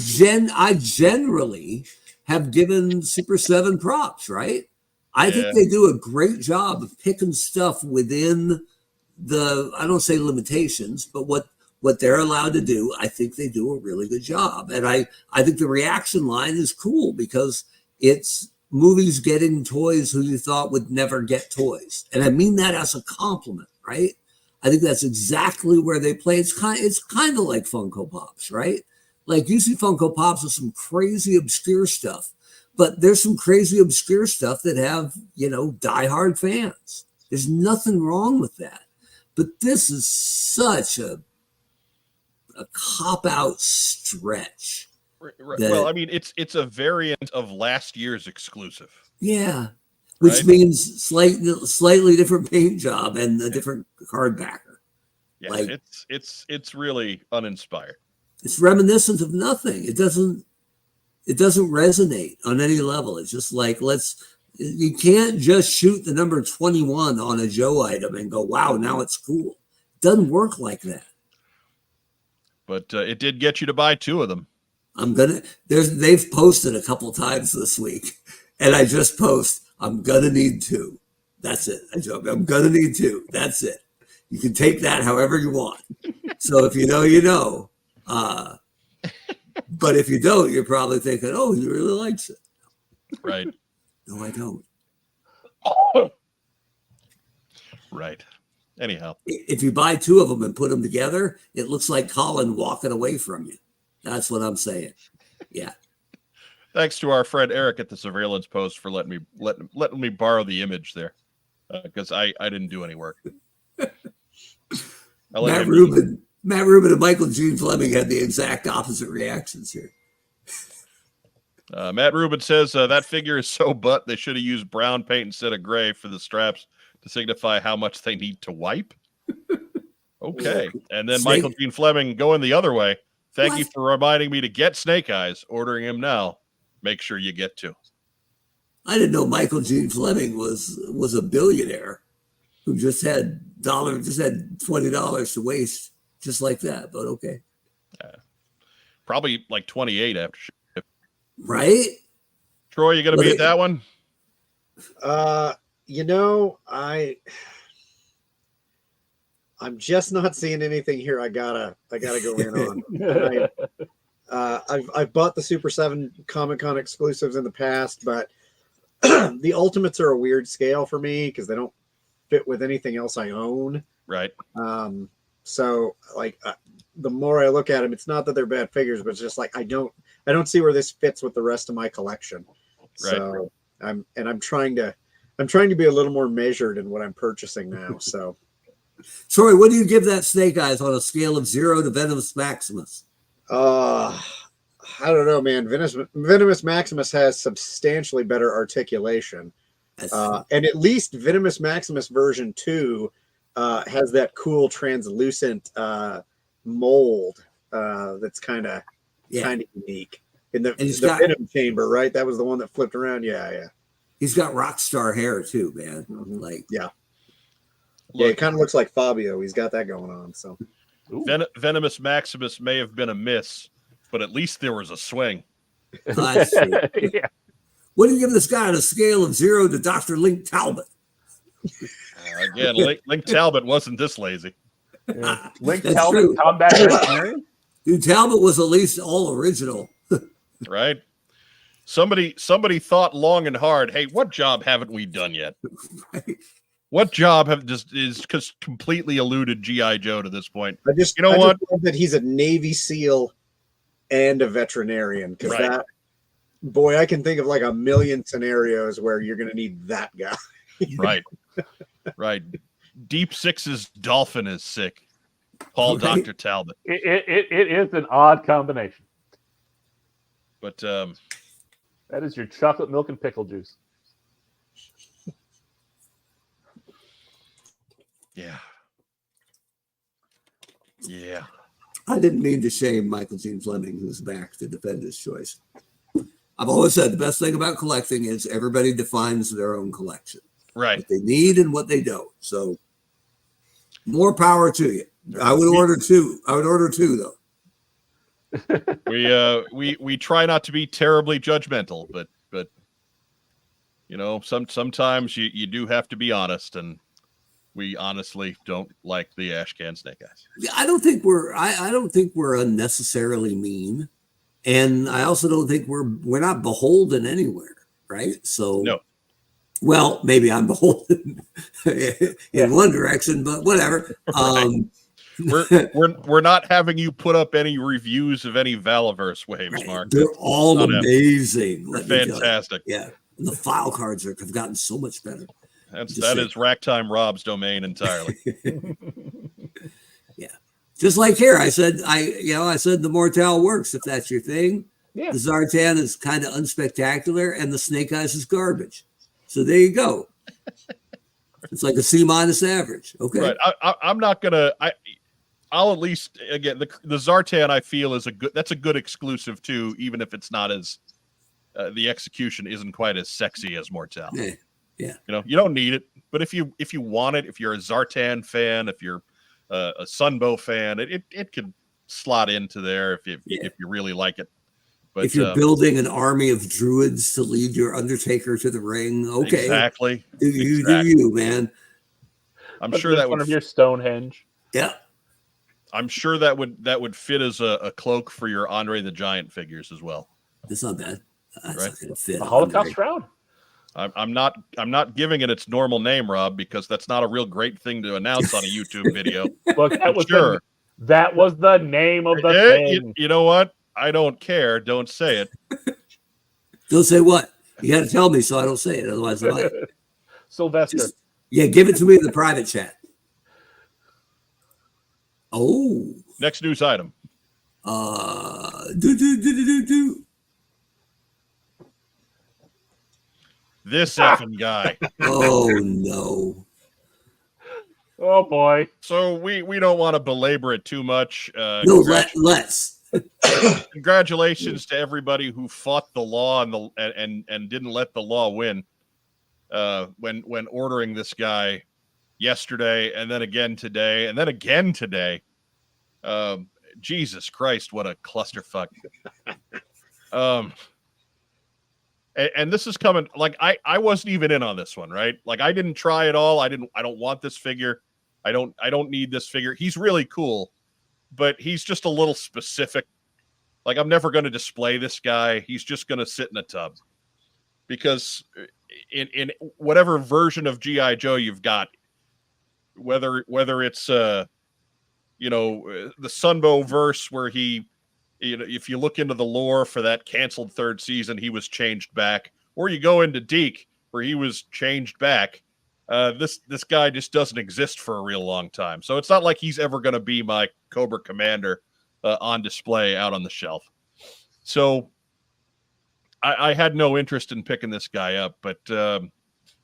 generally have given Super 7 props, right? I think they do a great job of picking stuff within I don't say limitations, but what they're allowed to do, I think they do a really good job. And I think the reaction line is cool because it's movies getting toys who you thought would never get toys. And I mean that as a compliment, right? I think that's exactly where they play. It's kind of like Funko Pops, right? Like you see Funko Pops with some crazy obscure stuff, but there's some crazy obscure stuff that have, diehard fans. There's nothing wrong with that. But this is such a cop-out stretch. Well, I mean, it's a variant of last year's exclusive. Yeah. Which right? means slightly different paint job and a different card backer. Yeah, like, it's really uninspired. It's reminiscent of nothing. It doesn't resonate on any level. It's just like you can't just shoot the number 21 on a Joe item and go, wow, now it's cool. It doesn't work like that. But it did get you to buy 2 of them. They've posted a couple times this week, and I just post, I'm gonna need 2. That's it. I joke, I'm gonna need 2. That's it. You can take that however you want. So if you know, you know. But if you don't, you're probably thinking, oh, he really likes it. Right. No, I don't. Right. Anyhow. If you buy 2 of them and put them together, it looks like Colin walking away from you. That's what I'm saying. Yeah. Thanks to our friend Eric at the Surveillance Post for letting me borrow the image there, because I didn't do any work. Matt Rubin and Michael Gene Fleming had the exact opposite reactions here. Matt Rubin says that figure is so butt they should have used brown paint instead of gray for the straps to signify how much they need to wipe. Okay. And then Michael Gene Fleming going the other way. Thank you for reminding me to get Snake Eyes. Ordering him now. Make sure you get 2. I didn't know Michael Gene Fleming was a billionaire who just had $20 to waste just like that. But okay. Probably like 28 after ship. Right? Troy, you going to be at that one? I'm just not seeing anything here. I gotta go in on. I've bought the Super 7 Comic-Con exclusives in the past, but the Ultimates are a weird scale for me because they don't fit with anything else I own. Right. So the more I look at them, it's not that they're bad figures, but it's just like I don't see where this fits with the rest of my collection. Right. So I'm trying to be a little more measured in what I'm purchasing now. So. Troy, what do you give that Snake Eyes on a scale of 0 to Venomous Maximus? I don't know, man. Venomous Maximus has substantially better articulation. And at least Venomous Maximus version 2 has that cool translucent mold that's kind of unique. In the Venom chamber, right? That was the one that flipped around. Yeah. He's got rock star hair too, man. Like, yeah. Yeah, it kind of looks like Fabio. He's got that going on. So, Venomous Maximus may have been a miss, but at least there was a swing. That's true. Yeah. What do you give this guy on a scale of 0 to Dr. Link Talbot? Again, Link Talbot wasn't this lazy. Yeah. Link Talbot, combat engineering. Dude, Talbot was at least all original. Right? Somebody thought long and hard, hey, what job haven't we done yet? Right. What job is completely eluded G.I. Joe to this point? I just love that he's a Navy SEAL and a veterinarian, because boy, I can think of like a million scenarios where you're going to need that guy. Right. Right. Deep Six's dolphin is sick. Paul Right. Dr. Talbot. It is an odd combination. But That is your chocolate milk and pickle juice. yeah. Yeah. I didn't mean to shame Michael Gene Fleming, who's back to defend his choice. I've always said the best thing about collecting is everybody defines their own collection. Right. What they need and what they don't. So more power to you. I would order two. I would order two though. We try not to be terribly judgmental, but you know, sometimes you do have to be honest, and we honestly don't like the Ashcan Snake Eyes. I don't think we're unnecessarily mean, and I also don't think we're not beholden anywhere, right? So No. Well, maybe I'm beholden in one direction, but whatever. Right. We're not having you put up any reviews of any Valaverse waves, right. Mark. They're all amazing. They're fantastic. Yeah, and the file cards have gotten so much better. That is Racktime Rob's domain entirely. Yeah, just like here, I said the Mortal works if that's your thing. Yeah. The Zartan is kind of unspectacular, and the Snake Eyes is garbage. So there you go. It's like a C- average. Okay. Right. I'm not gonna. I'll at least again the Zartan I feel is that's a good exclusive too, even if it's not as the execution isn't quite as sexy as Mortal. Yeah. You know, you don't need it, but if you want it, if you're a Zartan fan, if you're a Sunbow fan, it could slot into there if you really like it. But if you're building an army of druids to lead your Undertaker to the ring, okay, exactly. Do you, man? I'm sure that would one of your Stonehenge. Yeah, I'm sure that would fit as a cloak for your Andre the Giant figures as well. That's not bad. That's right? not gonna fit. A Holocaust Shroud. I'm not giving it its normal name, Rob, because that's not a real great thing to announce on a YouTube video. Look, that was sure. That was the name of the thing. You know what? I don't care. Don't say it. Don't say what? You got to tell me so I don't say it. Otherwise, I Sylvester. give it to me in the private chat. Oh. Next news item. This effing guy. Oh no. Oh boy. So we don't want to belabor it too much. No, let's. Congratulations to everybody who fought the law and didn't let the law win when ordering this guy yesterday and then again today and then again today. Jesus Christ, what a clusterfuck. And this is coming like I wasn't even in on this one, right? Like I didn't try at all. I don't want this figure. I don't need this figure. He's really cool, but he's just a little specific. Like I'm never going to display this guy. He's just going to sit in a tub because in whatever version of G.I. Joe you've got, whether it's the Sunbow verse where he, if you look into the lore for that canceled third season, he was changed back, or you go into Deke where he was changed back. This guy just doesn't exist for a real long time. So it's not like he's ever going to be my Cobra Commander on display out on the shelf. So I had no interest in picking this guy up, but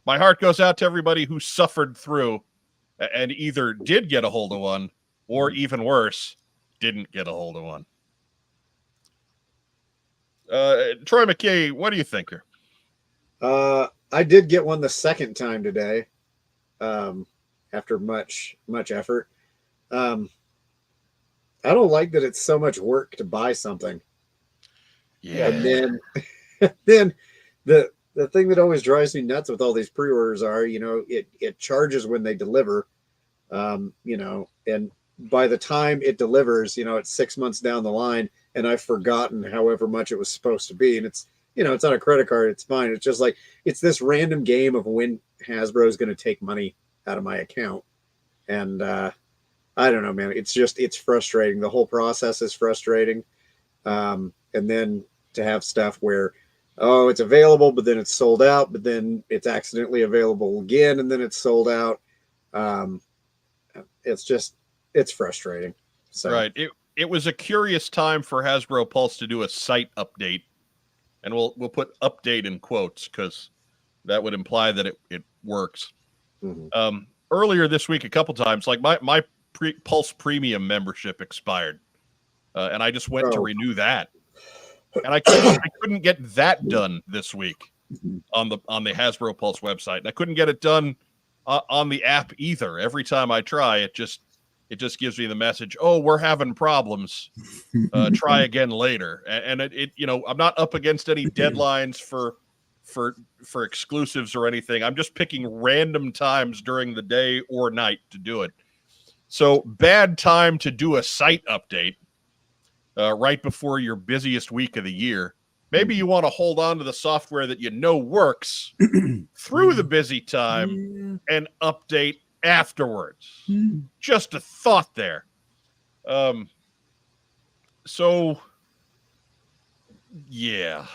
my heart goes out to everybody who suffered through and either did get a hold of one or even worse, didn't get a hold of one. Troy McKay, what do you think here? I did get one the second time today, after much effort. I don't like that it's so much work to buy something. Yeah. And then the thing that always drives me nuts with all these pre-orders are, it charges when they deliver, and by the time it delivers, it's 6 months down the line and I've forgotten however much it was supposed to be. And it's on a credit card. It's fine. It's just like, it's this random game of when Hasbro is going to take money out of my account. And I don't know, man. It's frustrating. The whole process is frustrating. And then to have stuff where oh, it's available, but then it's sold out, but then it's accidentally available again, and then it's sold out. It's frustrating. So. Right. It was a curious time for Hasbro Pulse to do a site update, and we'll put update in quotes because that would imply that it works. Mm-hmm. Earlier this week, a couple times, like my Pulse Premium membership expired, and I just went to renew that, and I couldn't get that done this week on the Hasbro Pulse website, and I couldn't get it done on the app either. Every time I try, it just gives me the message, oh, we're having problems. Try again later. And it I'm not up against any deadlines for exclusives or anything. I'm just picking random times during the day or night to do it. So bad time to do a site update right before your busiest week of the year. Maybe you want to hold on to the software that you know works through the busy time and update afterwards. Just a thought there. So yeah.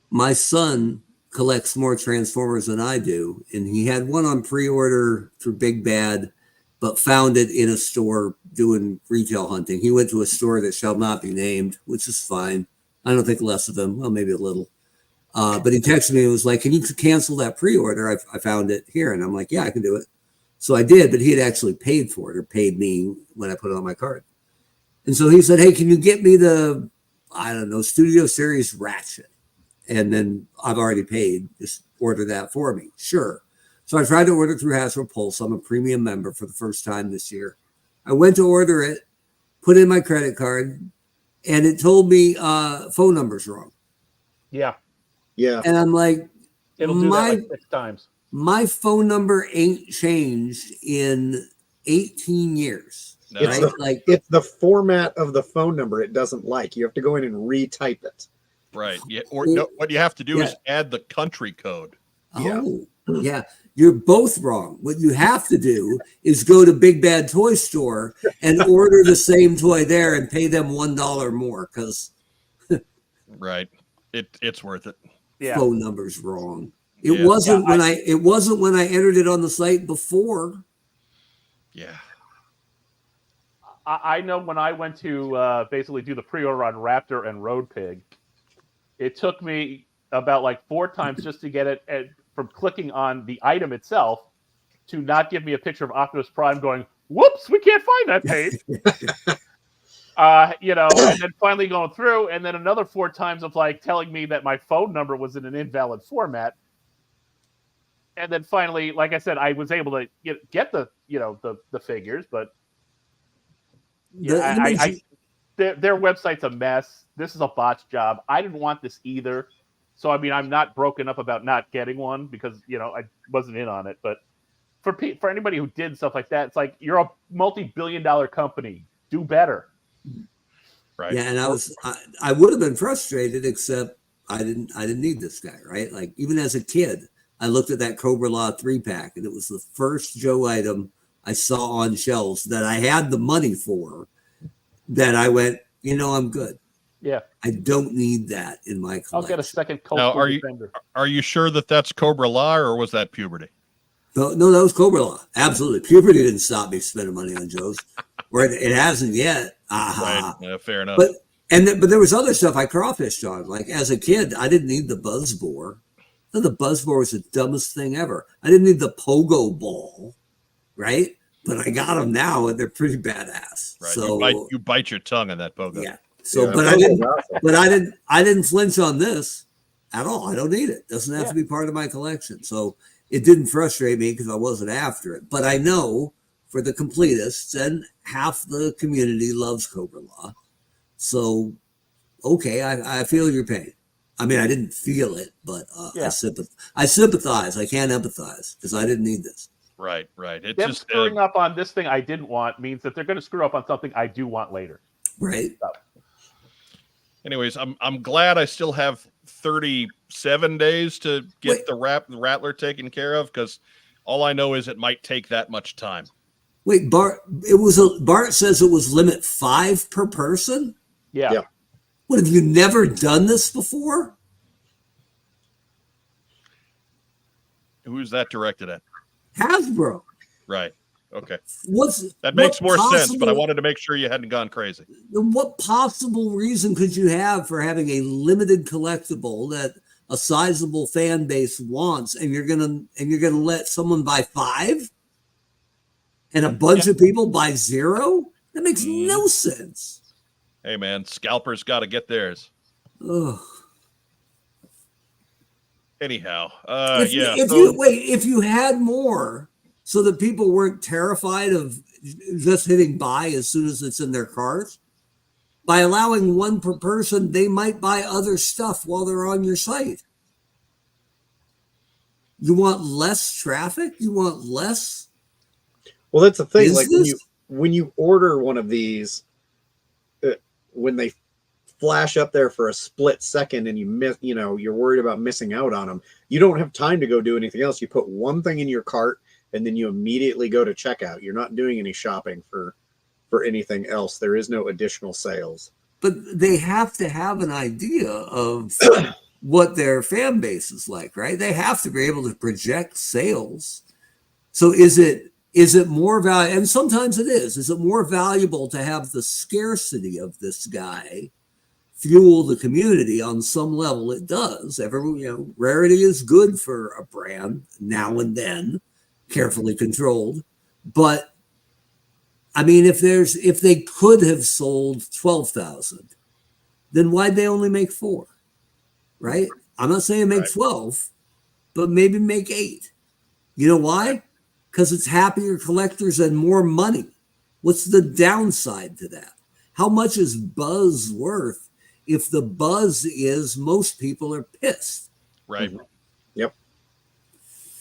My son collects more Transformers than I do, and he had one on pre-order through Big Bad, but found it in a store doing retail hunting. He went to a store that shall not be named, which is fine. I don't think less of him. Well, maybe a little. But he texted me and was like, can you cancel that pre-order? I found it here. And I'm like, yeah, I can do it. So I did, but he had actually paid for it, or paid me when I put it on my card. And so he said, hey, can you get me the, I don't know, Studio Series Ratchet? And then I've already paid. Just order that for me. Sure. So I tried to order through Hasbro Pulse. I'm a premium member for the first time this year. I went to order it, put in my credit card, and it told me phone number's wrong. Yeah. Yeah. And I'm like, It'll do that like 6 times. My phone number ain't changed in 18 years. No. Right? It's the format of the phone number it doesn't like. You have to go in and retype it. Right. Yeah. Or no, what you have to do is add the country code. Oh, yeah. You're both wrong. What you have to do is go to Big Bad Toy Store and order the same toy there and pay them $1 more because right. It's worth it. Yeah. Phone number's wrong. It wasn't when I entered it on the site before. Yeah. I know when I went to basically do the pre-order on Raptor and Road Pig, it took me about like 4 times just to get it from clicking on the item itself to not give me a picture of Optimus Prime going, whoops, we can't find that page. And then finally going through, and then another 4 times of like telling me that my phone number was in an invalid format. And then finally, like I said, I was able to get the figures, but their website's a mess. This is a botch job. I didn't want this either. So, I mean, I'm not broken up about not getting one because, I wasn't in on it. But for anybody who did stuff like that, it's like, you're a multi-billion-dollar company. Do better. Right. Yeah, and I would have been frustrated, except I didn't need this guy, right? Like, even as a kid, I looked at that Cobra Law 3-pack, and it was the first Joe item I saw on shelves that I had the money for, that I went, I'm good. Yeah. I don't need that in my collection. I'll get a second Colt Now, Defender. Are you sure that that's Cobra Law, or was that Puberty? No, that was Cobra Law. Absolutely. Puberty didn't stop me spending money on Joe's. Or it hasn't yet. Right. Yeah, fair enough. But there was other stuff I crawfished on. Like, as a kid, I didn't need the Buzzbore. The Buzzbore was the dumbest thing ever. I didn't need the Pogo Ball, right? But I got them now, and they're pretty badass. Right. So you bite your tongue on that Pogo. Yeah. So, Yeah, but I didn't flinch on this at all. I don't need it. Doesn't have to be part of my collection. So it didn't frustrate me because I wasn't after it. But I know for the completists, and half the community loves Cobra Law. So, okay, I feel your pain. I mean, I didn't feel it, but I sympathize. I can't empathize because I didn't need this. Right. It's Them just screwing up on this thing I didn't want means that they're going to screw up on something I do want later. Right. So. Anyways, I'm glad I still have 37 days to get the Rattler taken care of, because all I know is it might take that much time. Wait, Bart says it was limit 5 per person? Yeah. What, have you never done this before? Who's that directed at? Hasbro. Right. Okay. What That makes more sense, but I possible- wanted to make sure you hadn't gone crazy. What possible reason could you have for having a limited collectible that a sizable fan base wants, and you're gonna let someone buy 5 and a bunch of people buy 0? That makes no sense. Hey man, scalpers got to get theirs. Ugh. Anyhow, if you had more, so that people weren't terrified of just hitting buy as soon as it's in their cart, by allowing 1 per person, they might buy other stuff while they're on your site. You want less traffic? You want less? Well, that's the thing. Like business? when you order one of these, when they flash up there for a split second and you miss, you're worried about missing out on them. You don't have time to go do anything else. You put one thing in your cart and then you immediately go to checkout. You're not doing any shopping for anything else. There is no additional sales. But they have to have an idea of what their fan base is like, right? They have to be able to project sales. So is it more valuable? And sometimes it is. Is it more valuable to have the scarcity of this guy fuel the community on some level? It does. Rarity is good for a brand now and then, carefully controlled. But I mean, if they could have sold 12,000, then why'd they only make 4? Right? I'm not saying make 12, but maybe make 8. You know why? Because it's happier collectors and more money. What's the downside to that? How much is buzz worth if the buzz is most people are pissed? Right. Yep.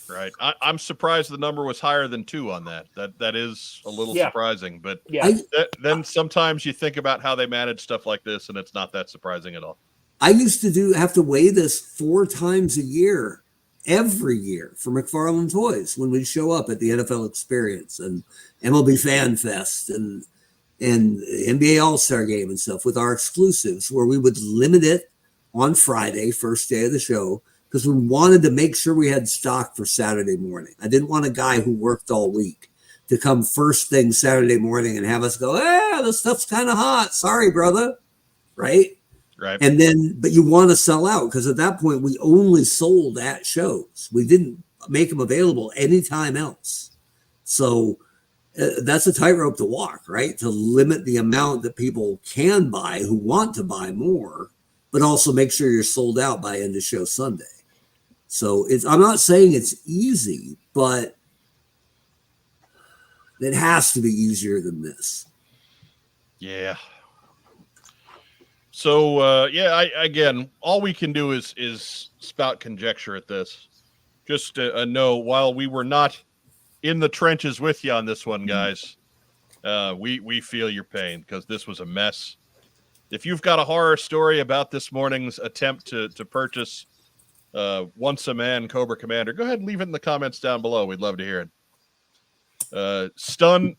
Right. I'm surprised the number was higher than 2 on that. That is a little surprising, but then sometimes you think about how they manage stuff like this, and it's not that surprising at all. I used to have to weigh this 4 times a year, every year, for McFarlane Toys when we show up at the NFL Experience and MLB Fan Fest and NBA All-Star Game and stuff with our exclusives, where we would limit it on Friday, first day of the show, because we wanted to make sure we had stock for Saturday morning. I didn't want a guy who worked all week to come first thing Saturday morning and have us go, this stuff's kind of hot. Sorry, brother. Right? Right. And then, but you want to sell out, because at that point we only sold at shows. We didn't make them available anytime else. So that's a tightrope to walk, right? To limit the amount that people can buy who want to buy more, but also make sure you're sold out by end of show Sunday. So I'm not saying it's easy, but it has to be easier than this. Yeah. So again, all we can do is spout conjecture at this. Just know, while we were not in the trenches with you on this one, guys, we feel your pain, because this was a mess. If you've got a horror story about this morning's attempt to purchase Once a Man Cobra Commander, go ahead and leave it in the comments down below. We'd love to hear it. Stun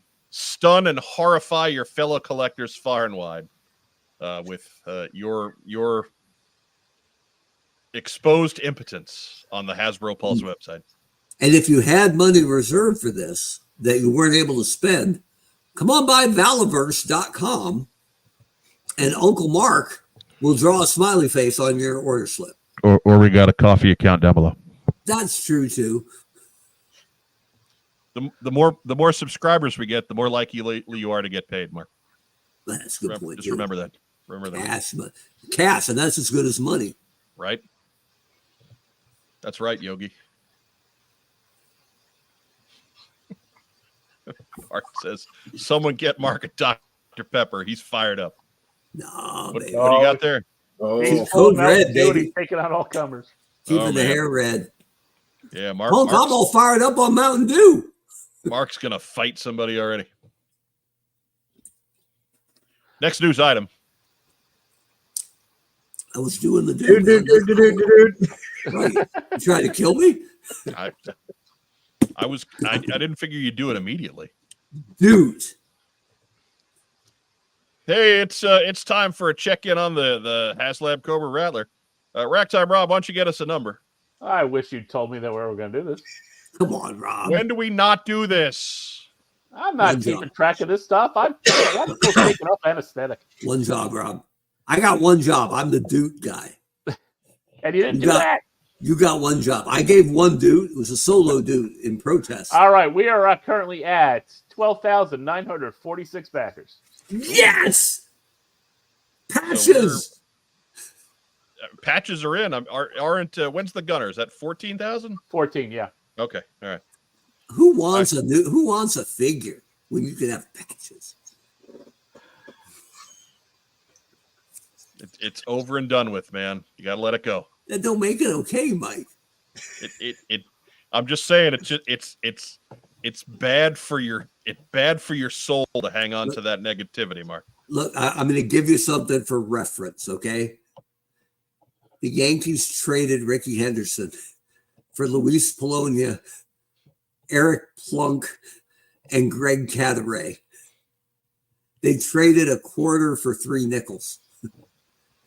and horrify your fellow collectors far and wide with your exposed impotence on the Hasbro Pulse website. And if you had money reserved for this that you weren't able to spend, come on by Valaverse.com and Uncle Mark will draw a smiley face on your order slip. Or we got a coffee account down below. That's true too. The more subscribers we get, the more likely you are to get paid, Mark. That's a good point. Just remember that. Remember that. Cash, and that's as good as money. Right. That's right, Yogi. Mark says, someone get Mark a Dr. Pepper. He's fired up. No, what do baby. you got there? Oh, He's Code red, baby. He's taking out all comers. Keeping the hair red. Yeah, Mark. Punk, I'm all fired up on Mountain Dew. Mark's going to fight somebody already. Next news item. I was doing the dude. Right. You trying to kill me? I didn't figure you'd do it immediately. Dude. Hey, it's time for a check-in on the Haslab Cobra Rattler. Racktime Rob, why don't you get us a number? I wish you'd told me that we were going to do this. Come on, Rob. When do we not do this? I'm not One keeping job. track of this stuff. I'm still taking up anesthetic. One job, Rob. I got one job. I'm the dude guy. And you didn't You do got- that. You got one job. I gave one dude. It was a solo dude in protest. All right, we are currently at 12,946 backers. Yes! Patches! Patches are in. Aren't when's the Gunners? At 14,000? 14, yeah. Okay, all right. Who wants a figure when you can have patches? It's over and done with, man. You got to let it go. That don't make it okay, Mike. I'm just saying it's bad for your soul to hang on to that negativity, Mark. Look, I'm going to give you something for reference, okay? The Yankees traded Ricky Henderson for Luis Polonia, Eric Plunk, and Greg Cadaret. They traded a quarter for 3 nickels,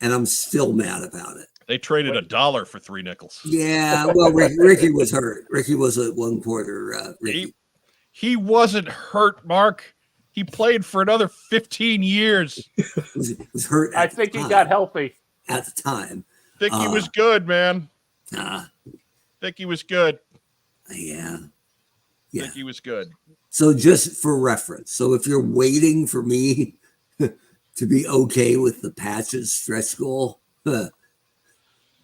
and I'm still mad about it. They traded $1 for 3 nickels. Yeah, well, Ricky was hurt. Ricky was at 1 quarter. Ricky. He wasn't hurt, Mark. He played for another 15 years. was hurt. I think he got healthy. At the time. Think he was good, man. Think he was good. Yeah. Think he was good. So just for reference. So if you're waiting for me to be okay with the patches stretch goal, all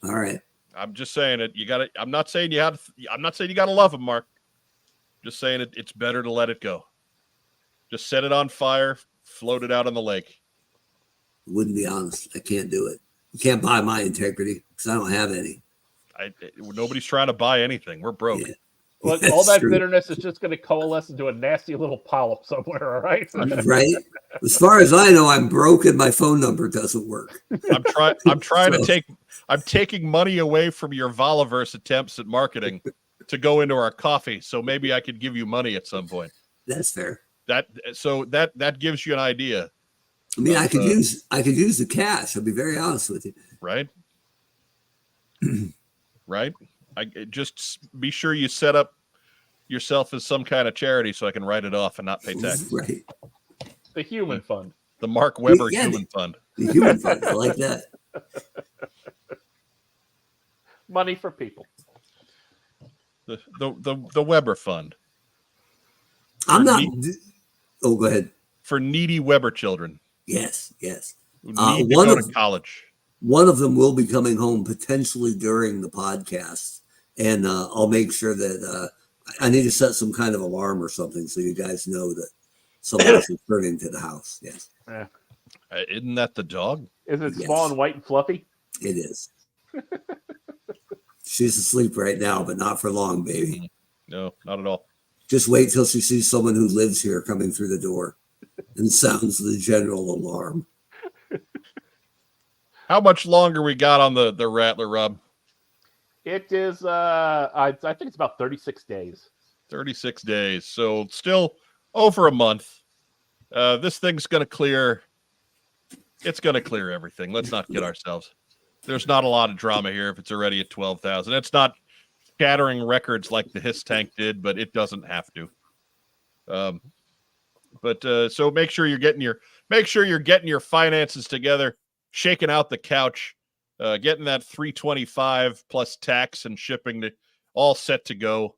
right. I'm just saying it. You got to. I'm not saying you got to love him, Mark. Just saying it's better to let it go. Just set it on fire, float it out on the lake. Wouldn't be honest. I can't do it. You can't buy my integrity because I don't have any. Nobody's trying to buy anything. We're broke. Yeah. Look, That's all that true. bitterness is just going to coalesce into a nasty little polyp somewhere, all right? Right? As far as I know, I'm broke and my phone number doesn't work. I'm taking money away from your Volaverse attempts at marketing to go into our coffee. So maybe I could give you money at some point. That's fair. That gives you an idea. I mean, I could use the cash. I'll be very honest with you. Right. Right. I just be sure you set up yourself as some kind of charity so I can write it off and not pay taxes. Right. The human fund. The Mark Weber Human Fund. The human fund. I like that. Money for people. The Weber Fund. I'm not. Oh, go ahead. For needy Weber children. Yes. Who need to go to college. One of them will be coming home potentially during the podcast, and I'll make sure that I need to set some kind of alarm or something so you guys know that someone's returning to the house. Yes. Yeah. Isn't that the dog? Is it small and white and fluffy? It is. She's asleep right now, but not for long, baby. No, not at all. Just wait till she sees someone who lives here coming through the door and sounds the general alarm. How much longer we got on the Rattler, Rob? It is, I think it's about 36 days. 36 days. So still over a month. This thing's going to clear. It's going to clear everything. Let's not kid ourselves. There's not a lot of drama here if it's already at 12,000. It's not shattering records like the Hiss Tank did, but it doesn't have to. So make sure you're getting your finances together, shaking out the couch, getting that $325 plus tax and shipping all set to go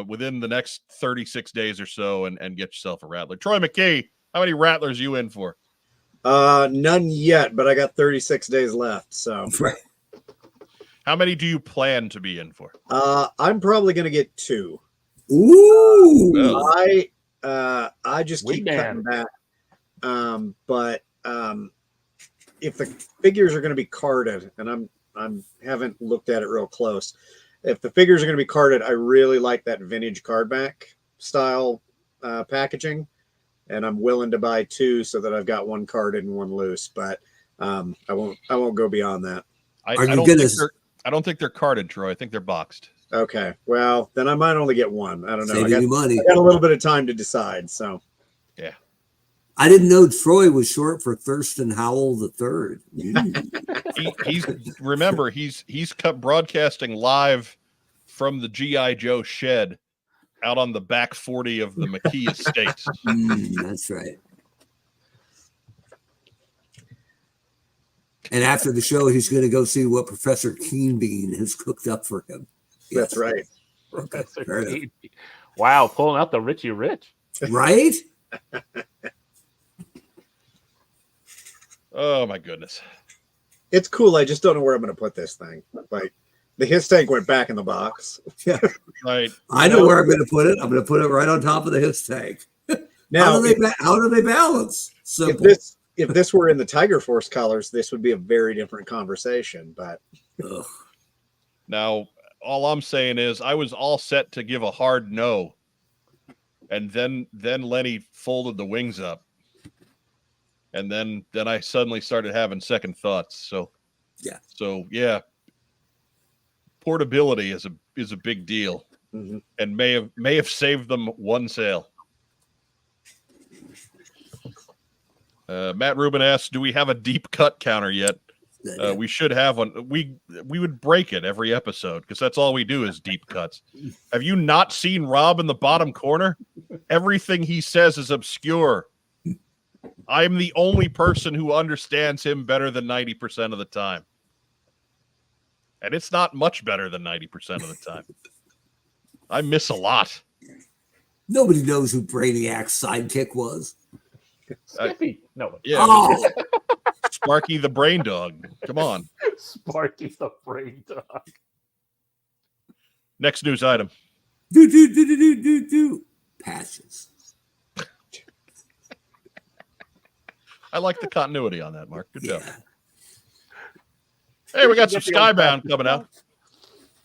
within the next 36 days or so, and get yourself a Rattler. Troy McKee, how many Rattlers you in for? None yet, but I got 36 days left. So Right. How many do you plan to be in for? I'm probably gonna get 2. Ooh. Well, I just keep Wingman. cutting back. But if the figures are going to be carded, and I'm haven't looked at it real close. If the figures are going to be carded, I really like that vintage cardback style packaging, and I'm willing to buy 2 so that I've got 1 carded and 1 loose. But I won't go beyond that. I don't think they're carded, Troy. I think they're boxed. Okay, well then I might only get 1. I don't know. Saving you money. I got a little bit of time to decide. So I didn't know Troy was short for Thurston Howell the Third. Remember he's broadcasting live from the GI Joe shed out on the back 40 of the McKee Estates. That's right. And after the show, he's going to go see what Professor Keenbean has cooked up for him. That's right. Professor Fair enough. Keenbean. Wow, pulling out the Richie Rich. Right? Oh my goodness. It's cool. I just don't know where I'm going to put this thing. Like the his tank went back in the box. Yeah. Right. I know where I'm going to put it. I'm going to put it right on top of the his tank. Now, how do they balance? Simple. If this were in the Tiger Force colors, this would be a very different conversation. But Ugh. Now, all I'm saying is I was all set to give a hard no. And then Lenny folded the wings up. And then I suddenly started having second thoughts. So yeah. Portability is a big deal. mm-hmm. And may have saved them one sale. Matt Rubin asks, do we have a deep cut counter yet? We should have one. We would break it every episode because that's all we do is deep cuts. Have you not seen Rob in the bottom corner? Everything he says is obscure. I am the only person who understands him better than 90% of the time. And it's not much better than 90% of the time. I miss a lot. Nobody knows who Brainiac's sidekick was. Skippy. No. Yeah. Oh, Sparky the Brain Dog. Come on. Sparky the Brain Dog. Next news item. do. Patches. I like the continuity on that, Mark. Good job. Yeah. Hey, we got some Skybound coming out.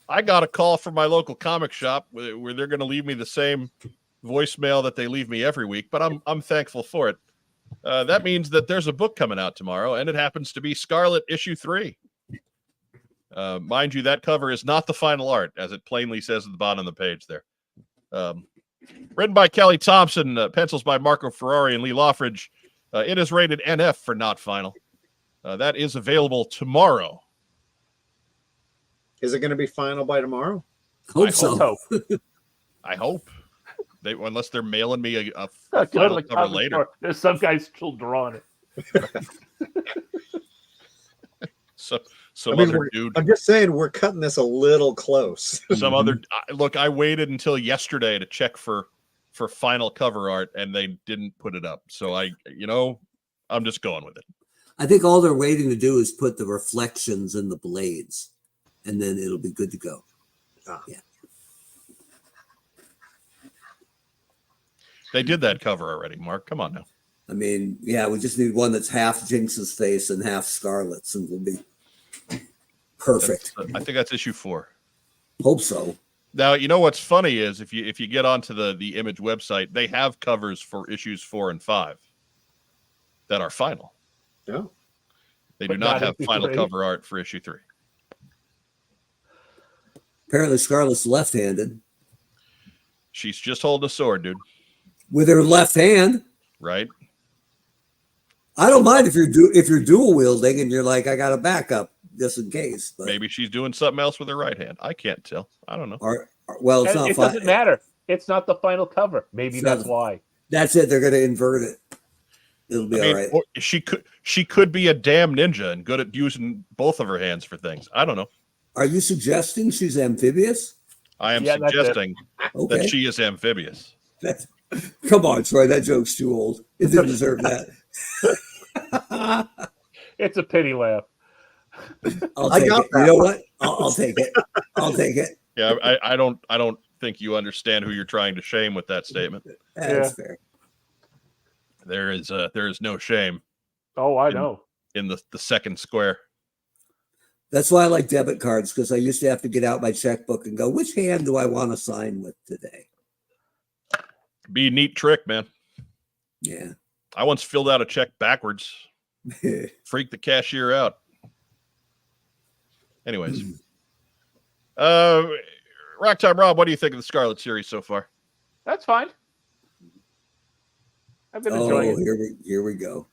I got a call from my local comic shop where they're going to leave me the same voicemail that they leave me every week, but I'm thankful for it. That means that there's a book coming out tomorrow, and it happens to be Scarlet issue 3. Mind you, that cover is not the final art, as it plainly says at the bottom of the page there. Written by Kelly Thompson, pencils by Marco Ferrari and Lee Loffridge. It is rated NF for not final. That is available tomorrow. Is it going to be final by tomorrow? Hope so. I hope. Unless they're mailing me a Go to final the cover comic later. store. There's some guys still drawing it. So dude. I'm just saying we're cutting this a little close. Some other look. I waited until yesterday to check for final cover art, and they didn't put it up. So I'm just going with it. I think all they're waiting to do is put the reflections in the blades, and then it'll be good to go. Yeah. They did that cover already, Mark. Come on now. I mean, yeah, we just need one that's half Jinx's face and half Scarlet's, and we'll be perfect. I think that's issue 4. Hope so. Now, you know what's funny is if you get onto the Image website, they have covers for issues 4 and 5 that are final. No. They But do not have issue final 3. cover art for issue 3. Apparently, Scarlet's left-handed She's just holding a sword, dude. with her left hand. Right? I don't mind if you're dual wielding and you're like, I got a backup just in case. But, Maybe she's doing something else with her right hand. I can't tell. I don't know. well, it's And not. it doesn't matter. It's not the final cover. Maybe that's why. That's it. They're going to invert it. It'll be all right. Or she could be a damn ninja and good at using both of her hands for things. I don't know. Are you suggesting she's amphibious? I am Yeah, that's it. suggesting Okay. that she is amphibious. Come on, Troy. That joke's too old. It didn't deserve that. It's a pity laugh. I'll take got it. that. You know what? I'll take it. I'll take it. Yeah, I don't think you understand who you're trying to shame with that statement. That's fair. There is no shame Oh, I know. in the second square. That's why I like debit cards, because I used to have to get out my checkbook and go, which hand do I want to sign with today? Be a neat trick, man. Yeah. I once filled out a check backwards. Freaked the cashier out. Anyways. Rock Time Rob, what do you think of the Scarlet series so far? That's fine. I've been enjoying it. Here we go.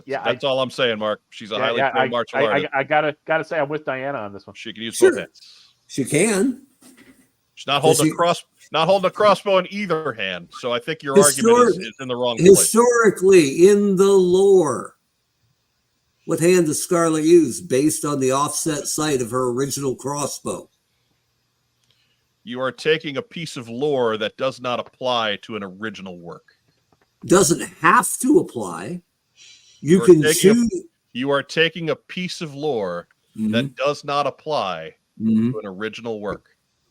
That's all I'm saying, Mark. She's a highly trained martial artist. I gotta say I'm with Diana on this one. She can use both hands. She can. She's not holding a crossbow in either hand. So I think your argument is in the wrong place. Historically, in the lore, what hand does Scarlet use based on the offset sight of her original crossbow? You are taking a piece of lore that does not apply to an original work. Doesn't have to apply. You can choose. You are taking a piece of lore that does not apply to an original work.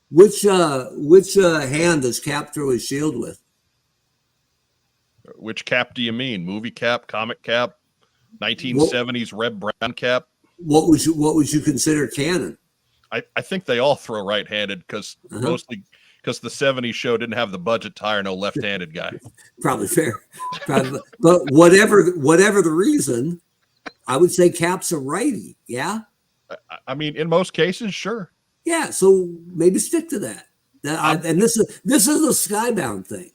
Which hand does Cap throw his shield with? Which Cap do you mean? Movie Cap, comic Cap, 1970s red brown Cap? What would you consider canon? I think they all throw right-handed because mostly because the 70s show didn't have the budget to hire no left-handed guy. Probably fair. But whatever the reason, I would say Cap's a righty. Yeah. I mean, in most cases, sure. Yeah. So maybe stick to that. And this is a Skybound thing.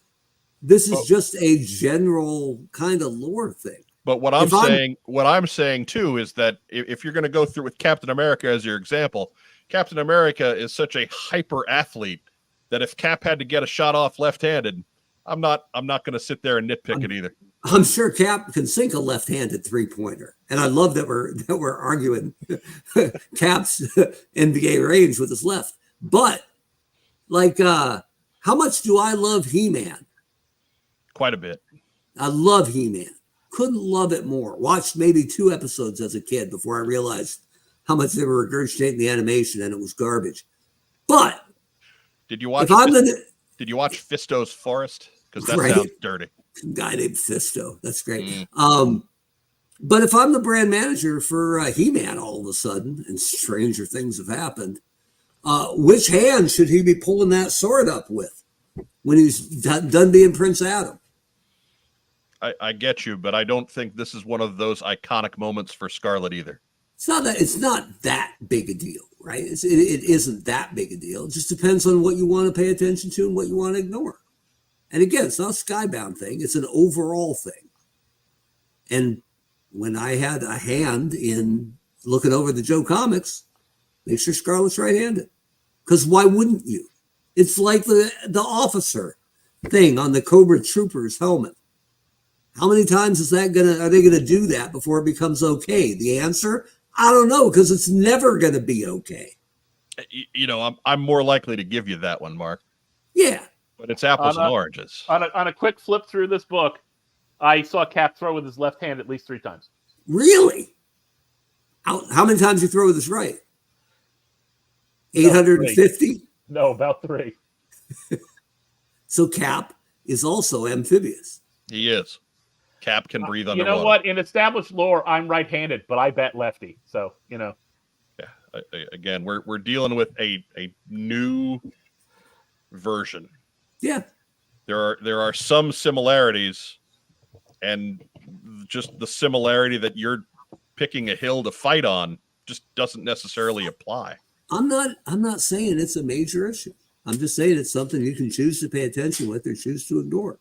This is just a general kind of lore thing. But what I'm saying too is that if you're going to go through with Captain America as your example, Captain America is such a hyper athlete that if Cap had to get a shot off left-handed, I'm not going to sit there and nitpick it either. I'm sure Cap can sink a left-handed three-pointer, and I love that we're arguing Cap's NBA range with his left. But how much do I love He-Man? Quite a bit. I love He-Man. Couldn't love it more. Watched maybe 2 episodes as a kid before I realized how much they were regurgitating the animation and it was garbage. But did you watch Fisto's Forest? Because that sounds dirty. Guy named Fisto. That's great. But if I'm the brand manager for He-Man all of a sudden, and stranger things have happened, which hand should he be pulling that sword up with when he's done being Prince Adam? I get you, but I don't think this is one of those iconic moments for Scarlet either. It's not that big a deal, right? It isn't that big a deal. It just depends on what you want to pay attention to and what you want to ignore. And again, it's not a Skybound thing. It's an overall thing. And when I had a hand in looking over the Joe comics, make sure Scarlet's right-handed. Because why wouldn't you? It's like the officer thing on the Cobra Trooper's helmet. How many times are they gonna do that before it becomes okay? The answer, I don't know, because it's never gonna be okay. You know, I'm more likely to give you that one, Mark. Yeah, but it's apples and oranges. On a quick flip through this book, I saw Cap throw with his left hand at least 3 times. Really? How many times you throw with his right? 850? No, about 3. So Cap is also amphibious. He is. Cap can breathe underwater. You know what? In established lore, I'm right-handed, but I bet lefty. So, you know. Yeah. Again, we're dealing with a new version. Yeah. There are some similarities, and just the similarity that you're picking a hill to fight on just doesn't necessarily apply. I'm not saying it's a major issue. I'm just saying it's something you can choose to pay attention with or choose to ignore.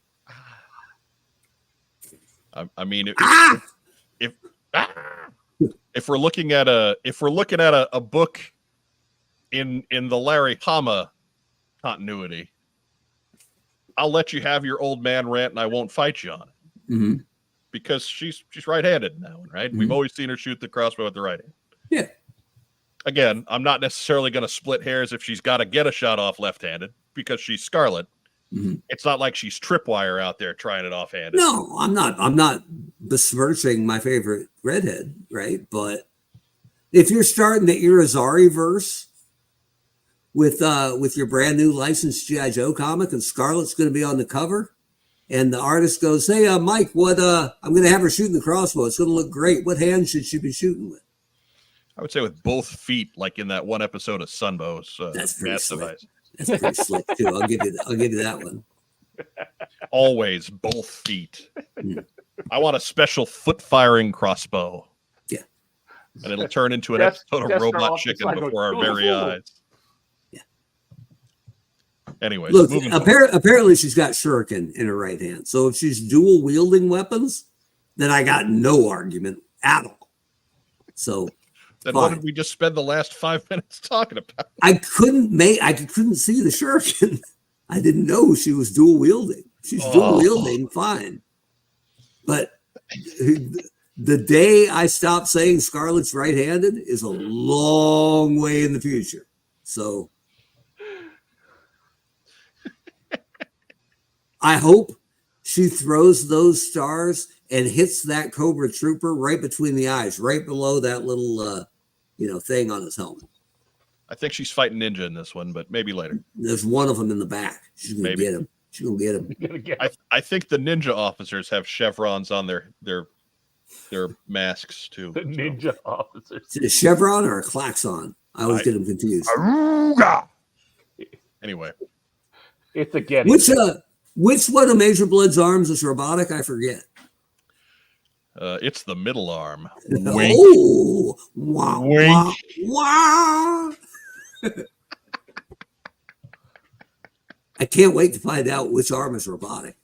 I mean, if we're looking at a book in the Larry Hama continuity, I'll let you have your old man rant and I won't fight you on it. Mm-hmm. Because she's right-handed now, right? Mm-hmm. We've always seen her shoot the crossbow with the right hand. Yeah. Again, I'm not necessarily going to split hairs if she's got to get a shot off left-handed because she's Scarlet. Mm-hmm. It's not like she's Tripwire out there trying it offhanded. No, I'm not besmirching my favorite redhead, right? But if you're starting the Irizarry verse with your brand new licensed G.I. Joe comic and Scarlet's going to be on the cover, and the artist goes, "Hey, Mike, what? I'm going to have her shooting the crossbow. It's going to look great. What hand should she be shooting with?" I would say with both feet, like in that one episode of Sunbow's Mass Device. That's pretty slick too. I'll give you that one. Always both feet. I want a special foot firing crossbow. Yeah. And it'll turn into an episode of Robot Chicken before our very eyes. Yeah. Anyways, Look, moving forward. apparently she's got shuriken in her right hand. So if she's dual wielding weapons, then I got no argument at all. So Then fine. what did we just spend the last 5 minutes talking about? I couldn't see the shuriken. I didn't know she was dual wielding. She's dual wielding, fine. But the day I stop saying Scarlet's right-handed is a long way in the future. So I hope she throws those stars and hits that Cobra Trooper right between the eyes, right below that little thing on his helmet. I think she's fighting Ninja in this one, but maybe later. There's one of them in the back. She's gonna get him. She's gonna get him. I think the ninja officers have chevrons on their masks too. The ninja officers. Is it a chevron or a klaxon? I always get them confused. Anyway, it's a Getty. Which one of Major Blood's arms is robotic? I forget. It's the middle arm. Wink. Oh, wow, Wink. wow. I can't wait to find out which arm is robotic.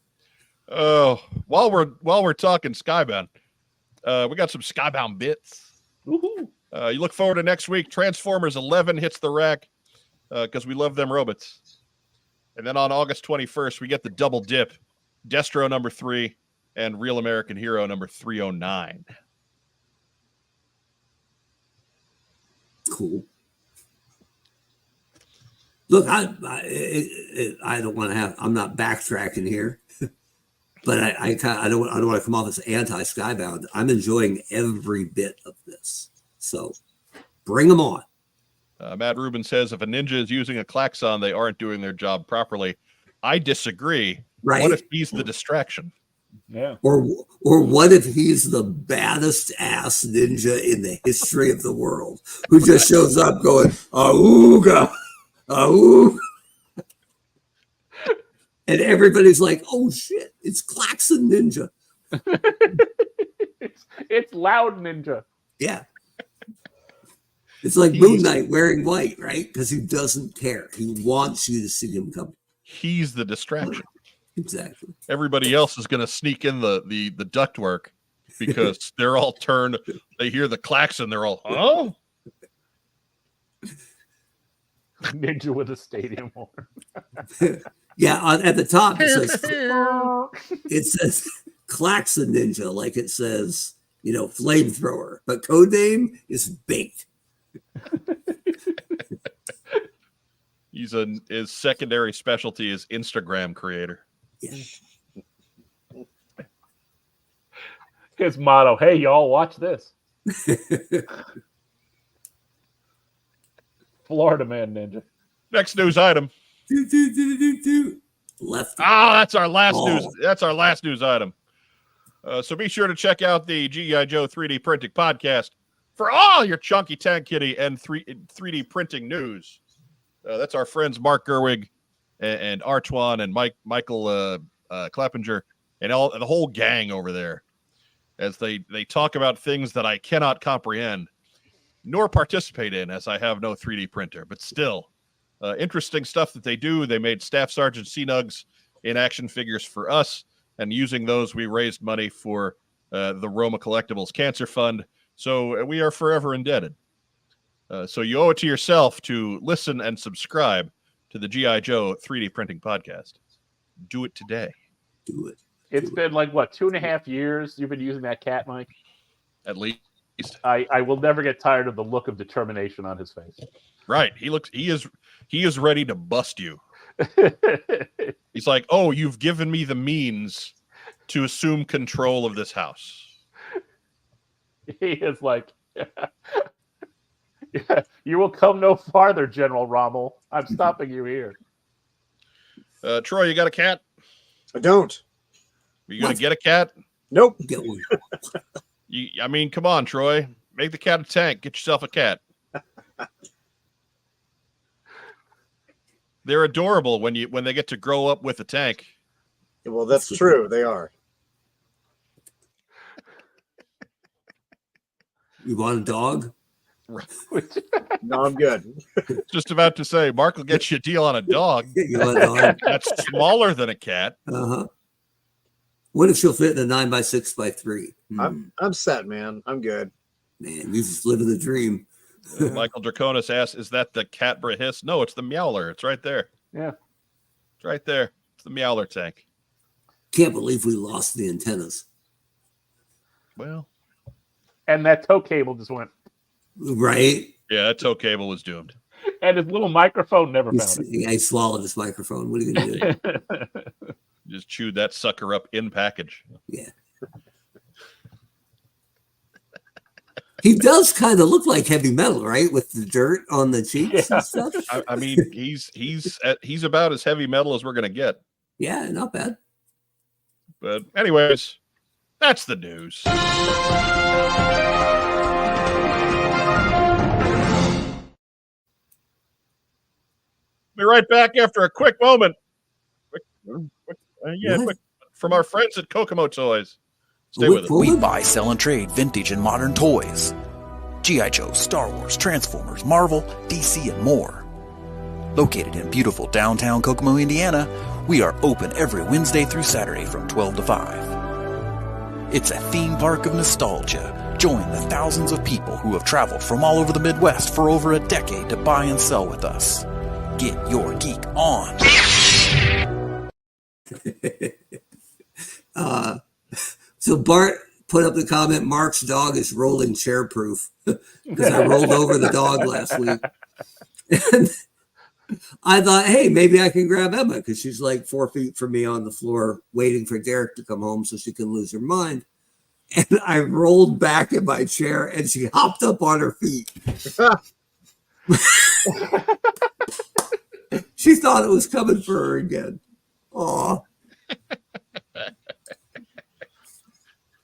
Oh, while we're talking Skybound, we got some Skybound bits. Woohoo. You look forward to next week. Transformers 11 hits the rack because we love them robots. And then on August 21st, we get the double dip, Destro number 3 and Real American Hero number 309. Cool. Look, I don't want to have. I'm not backtracking here, but I don't want to come off as anti-Skybound. I'm enjoying every bit of this. So bring them on. Matt Rubin says if a ninja is using a klaxon, they aren't doing their job properly. I disagree. Right. What if he's the distraction? Yeah. Or what if he's the baddest ass ninja in the history of the world who just shows up going, "Auga, auga," and everybody's like, "Oh shit, it's Klaxon Ninja." It's loud ninja. Yeah. It's like Moon Knight wearing white, right? Because he doesn't care. He wants you to see him coming. He's the distraction. Exactly. Everybody else is going to sneak in the ductwork because they're all turned. They hear the klaxon. They're all, oh. Ninja with a stadium horn. Yeah, at the top it says Klaxon Ninja, like it says, flamethrower, but code name is Bait. His secondary specialty is Instagram creator. Yeah. His motto, hey, y'all, watch this. Florida Man Ninja. Next news item. Left. That's our last news. That's our last news item. So be sure to check out the G.I. Joe 3D Printing Podcast for all your Chunky Tank Kitty and 3D printing news. That's our friends Mark Gerwig and Artwan and Michael Kleppinger and the whole gang over there as they talk about things that I cannot comprehend nor participate in, as I have no 3D printer. But still, interesting stuff that they do. They made Staff Sergeant C-Nugs in action figures for us, and using those, we raised money for the Roma Collectibles Cancer Fund. So we are forever indebted. So you owe it to yourself to listen and subscribe to the G.I. Joe 3D Printing Podcast. Do it today. Do it. It's been like, what, 2.5 years you've been using that cat, Mike? At least. I will never get tired of the look of determination on his face. Right. He is ready to bust you. He's like, oh, you've given me the means to assume control of this house. He is like, yeah, you will come no farther, General Rommel. I'm stopping you here. Troy, you got a cat? I don't. Are you going to get a cat? Nope. Get one. I mean, come on, Troy. Make the cat a tank. Get yourself a cat. They're adorable when they get to grow up with a tank. Well, that's true. They are. You want a dog? No, I'm good. Just about to say, Mark will get you a deal on a dog You want a dog? that's smaller than a cat. Uh-huh. What if she'll fit in a 9x6x3? I'm set, man. I'm good. Man, you just living the dream. Michael Draconis asks, "Is that the Catbra hiss?" No, it's the Meowler. It's right there. Yeah, It's right there. It's the Meowler tank. Can't believe we lost the antennas. Well, and that tow cable just went, Right? yeah, that tow cable was doomed. and his little microphone never found it. I swallowed his microphone. What are you going to do? Just chewed that sucker up in package. Yeah. He does kind of look like heavy metal, right? With the dirt on the cheeks and stuff. I mean, he's about as heavy metal as we're gonna get. Yeah, not bad. But anyways, that's the news. Be right back after a quick moment. Quick from our friends at Kokomo Toys. Stay with us. We buy, sell, and trade vintage and modern toys. G.I. Joe, Star Wars, Transformers, Marvel, DC, and more. Located in beautiful downtown Kokomo, Indiana, we are open every Wednesday through Saturday from 12 to 5. It's a theme park of nostalgia. Join the thousands of people who have traveled from all over the Midwest for over a decade to buy and sell with us. Get your geek on. So Bart put up the comment, Mark's dog is rolling chair proof, because I rolled over the dog last week. And I thought, hey, maybe I can grab Emma, because she's like 4 feet from me on the floor waiting for Derek to come home so she can lose her mind. And I rolled back in my chair and she hopped up on her feet. She thought it was coming for her again. Aw.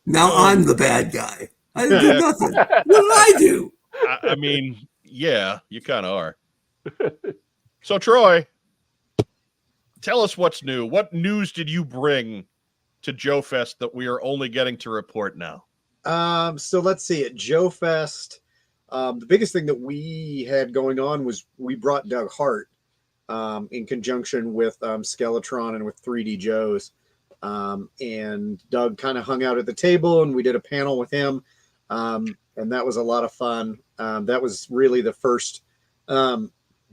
Now I'm the bad guy. I didn't do nothing. What did I do? I mean, yeah, you kind of are. So, Troy, tell us what's new. What news did you bring to Joe Fest that we are only getting to report now? So let's see. At Joe Fest, the biggest thing that we had going on was we brought Doug Hart in conjunction with Skeletron and with 3D Joes. And Doug kind of hung out at the table and we did a panel with him. And that was a lot of fun. That was really the first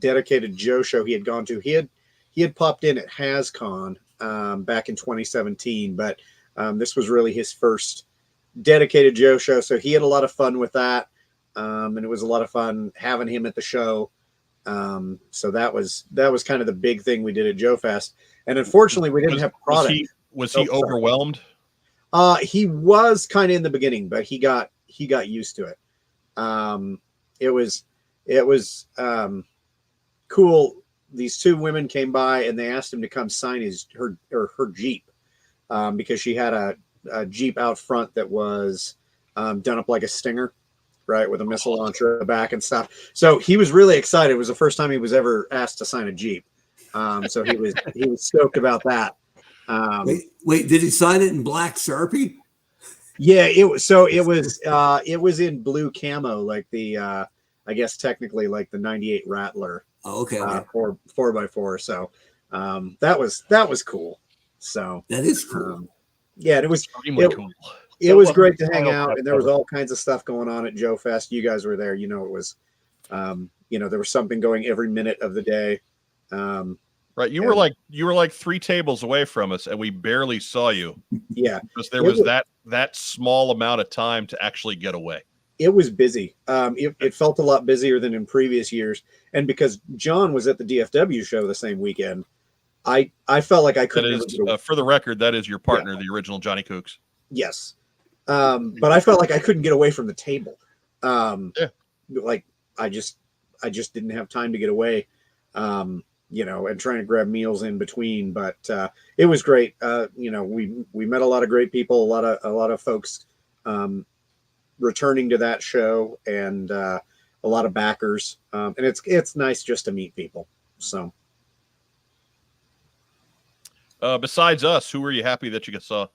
dedicated Joe show he had gone to. He had popped in at HasCon back in 2017, but this was really his first dedicated Joe show. So he had a lot of fun with that. And it was a lot of fun having him at the show. So that was kind of the big thing we did at Joe Fest. And unfortunately we didn't have product. Was he overwhelmed? He was kind of in the beginning, but he got used to it. It was cool. These two women came by and they asked him to come sign her Jeep, because she had a Jeep out front that was done up like a Stinger, right, with a missile launcher at the back and stuff. So he was really excited. It was the first time he was ever asked to sign a Jeep. So he was stoked about that. Wait, did he sign it in black Sharpie? Yeah, it was in blue camo, like the I guess technically like the 98 Rattler. Oh, okay. 4x4. So that was cool. So that is cool. Yeah, it was Cool. It was great to hang out, and there was all kinds of stuff going on at Joe Fest. You guys were there. You know, it was there was something going every minute of the day. Right. You were like 3 tables away from us and we barely saw you. Yeah. Because there was that small amount of time to actually get away. It was busy. It felt a lot busier than in previous years. And because John was at the DFW show the same weekend, I felt like I couldn't. For the record, that is your partner, the original Johnny Cooks. Yes. But I felt like I couldn't get away from the table. Like I just didn't have time to get away. And trying to grab meals in between, but it was great. We met a lot of great people, a lot of folks returning to that show, and a lot of backers. And it's nice just to meet people. So, besides us, who were you happy that you saw?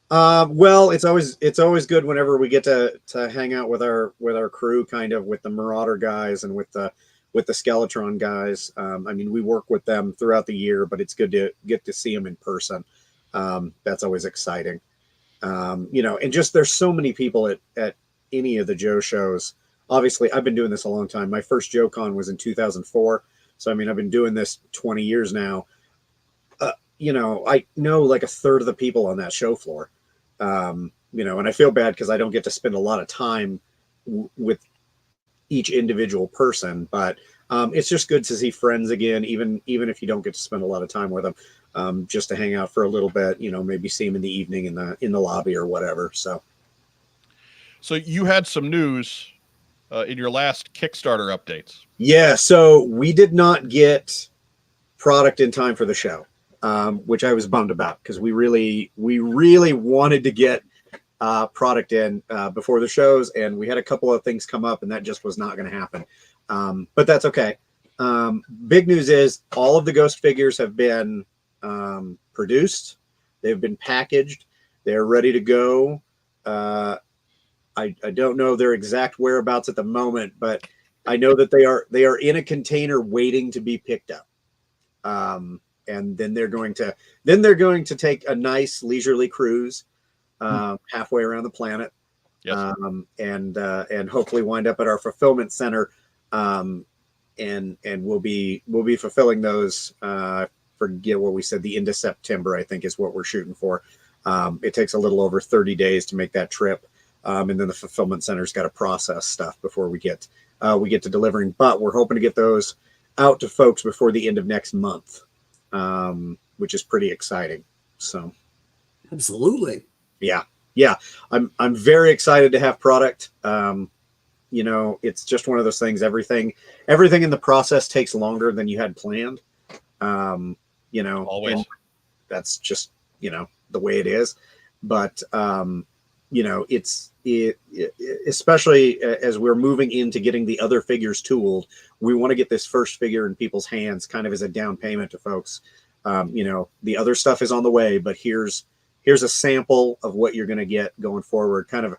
Well, it's always good whenever we get to hang out with our crew, kind of with the Marauder guys and with the Skeletron guys. I mean, we work with them throughout the year, but it's good to get to see them in person. That's always exciting. And just there's so many people at any of the Joe shows. Obviously, I've been doing this a long time. My first Joe Con was in 2004. So, I mean, I've been doing this 20 years now. I know like a third of the people on that show floor. And I feel bad because I don't get to spend a lot of time with each individual person, but it's just good to see friends again, even if you don't get to spend a lot of time with them, just to hang out for a little bit, maybe see them in the evening in the lobby or whatever. So you had some news in your last Kickstarter updates. Yeah, so we did not get product in time for the show, which I was bummed about because we really wanted to get product in before the shows, and we had a couple of things come up, and that just was not going to happen. But that's okay. Big news is all of the Ghost figures have been produced. They've been packaged. They're ready to go. I don't know their exact whereabouts at the moment, but I know that they are in a container waiting to be picked up. And then they're going to take a nice leisurely cruise halfway around the planet. Yes. And hopefully wind up at our fulfillment center. And we'll be fulfilling those. Forget what we said. The end of September, I think, is what we're shooting for. It takes a little over 30 days to make that trip. And then the fulfillment center's got to process stuff before we get to delivering. But we're hoping to get those out to folks before the end of next month, which is pretty exciting. So, Absolutely. yeah. I'm very excited to have product. It's just one of those things. Everything in the process takes longer than you had planned. Always. That's just the way it is. But especially as we're moving into getting the other figures tooled, we want to get this first figure in people's hands kind of as a down payment to folks. The other stuff is on the way, but here's a sample of what you're going to get going forward. Kind of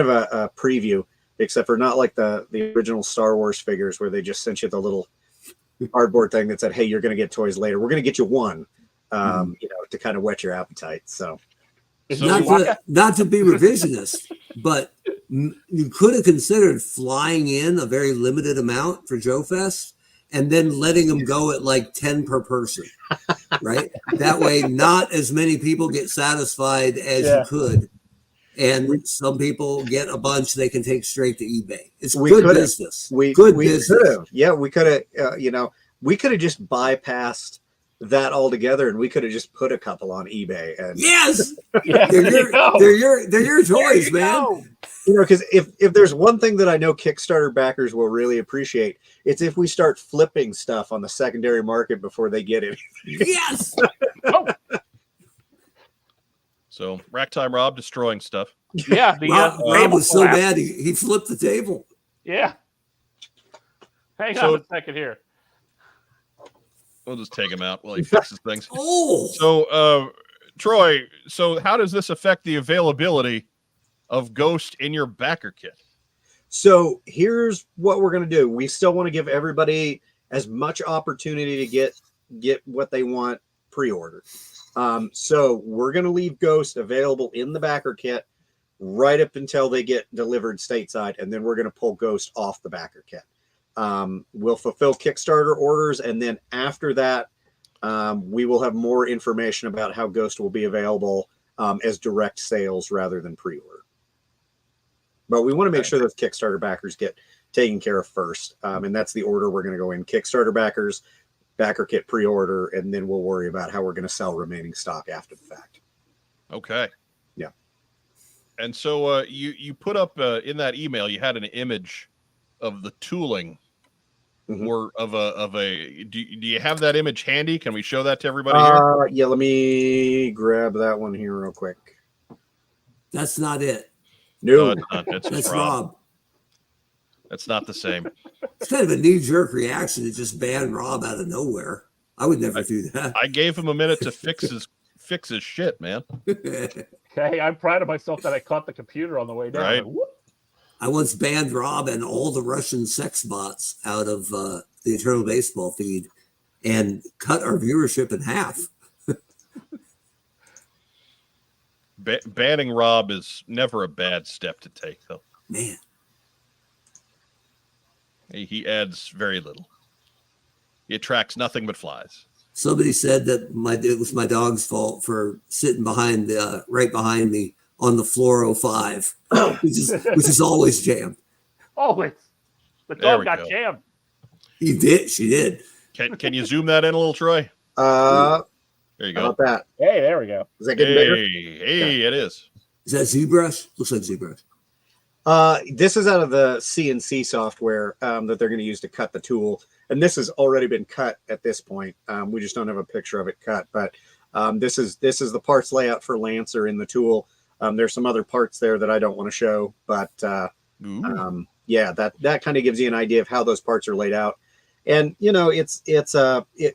a preview, except for not like the original Star Wars figures where they just sent you the little cardboard thing that said, hey, you're going to get toys later. We're going to get you one, to kind of whet your appetite. So. Not to be revisionist, but you could have considered flying in a very limited amount for Joe Fest and then letting them go at like 10 per person, right? That way, not as many people get satisfied as you could. And some people get a bunch they can take straight to eBay. It's good business. Good business. Yeah, we could have, we could have just bypassed that altogether, and we could have just put a couple on eBay. And yes, Yeah, they're your toys, man. Because if there's one thing that I know Kickstarter backers will really appreciate, it's if we start flipping stuff on the secondary market before they get it. Yes. So Rack Time Rob destroying stuff. Yeah, Rob was so bad he flipped the table. Yeah. Hang on a second here. We'll just take him out while he fixes things. Oh. So, Troy, how does this affect the availability of Ghost in your backer kit? So here's what we're going to do. We still want to give everybody as much opportunity to get what they want pre-ordered. So we're going to leave Ghost available in the backer kit right up until they get delivered stateside, and then we're going to pull Ghost off the backer kit. We'll fulfill Kickstarter orders, and then after that, we will have more information about how Ghost will be available as direct sales rather than pre-order. But we want to make sure those Kickstarter backers get taken care of first, and that's the order we're going to go in. Kickstarter backers, backer kit pre-order, and then we'll worry about how we're going to sell remaining stock after the fact. Okay. Yeah. And so you put up in that email, you had an image of the tooling. Or of a do you have that image handy? Can we show that to everybody here? Yeah, let me grab that one here real quick. That's not it. No, it's not. That's Rob. That's not the same. It's kind of a knee-jerk reaction to just ban Rob out of nowhere. I would never do that. I gave him a minute to fix his shit, man. Okay, I'm proud of myself that I caught the computer on the way down. Right. Whoop. I once banned Rob and all the Russian sex bots out of the Eternal Baseball feed and cut our viewership in half. Banning Rob is never a bad step to take, though. Man, He adds very little. He attracts nothing but flies. somebody said that it was my dog's fault for sitting behind right behind me on the floor 05, which is always jammed. Always. The There dog we got go. jammed. She did. Can you zoom that in a little, Troy? How There you go. about that? Hey, there we go. Is that getting bigger? Hey, it is. Is that ZBrush? Looks like ZBrush. This is out of the CNC software that they're going to use to cut the tool. And this has already been cut at this point. We just don't have a picture of it cut. But this is the parts layout for Lancer in the tool. There's some other parts there that I don't want to show. But yeah, that kind of gives you an idea of how those parts are laid out. And, you know, it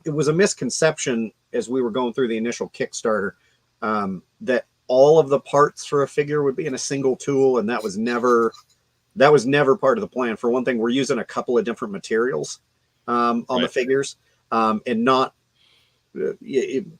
was a misconception as we were going through the initial Kickstarter that all of the parts for a figure would be in a single tool, and that was never part of the plan. For one thing, we're using a couple of different materials on the figures, and not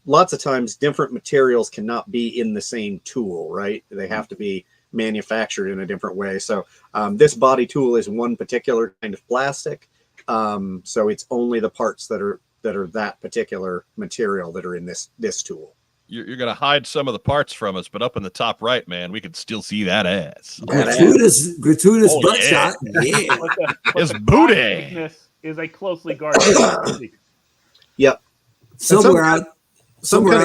lots of times different materials cannot be in the same tool, right? They have to be manufactured in a different way. So this body tool is one particular kind of plastic, so it's only the parts that are that particular material that are in this tool. You're going to hide some of the parts from us, but up in the top right, man, we can still see that ass. Gratuitous Oh, butt yeah. shot. Yeah. His the booty. thickness is a closely guarded. Yep. Somewhere out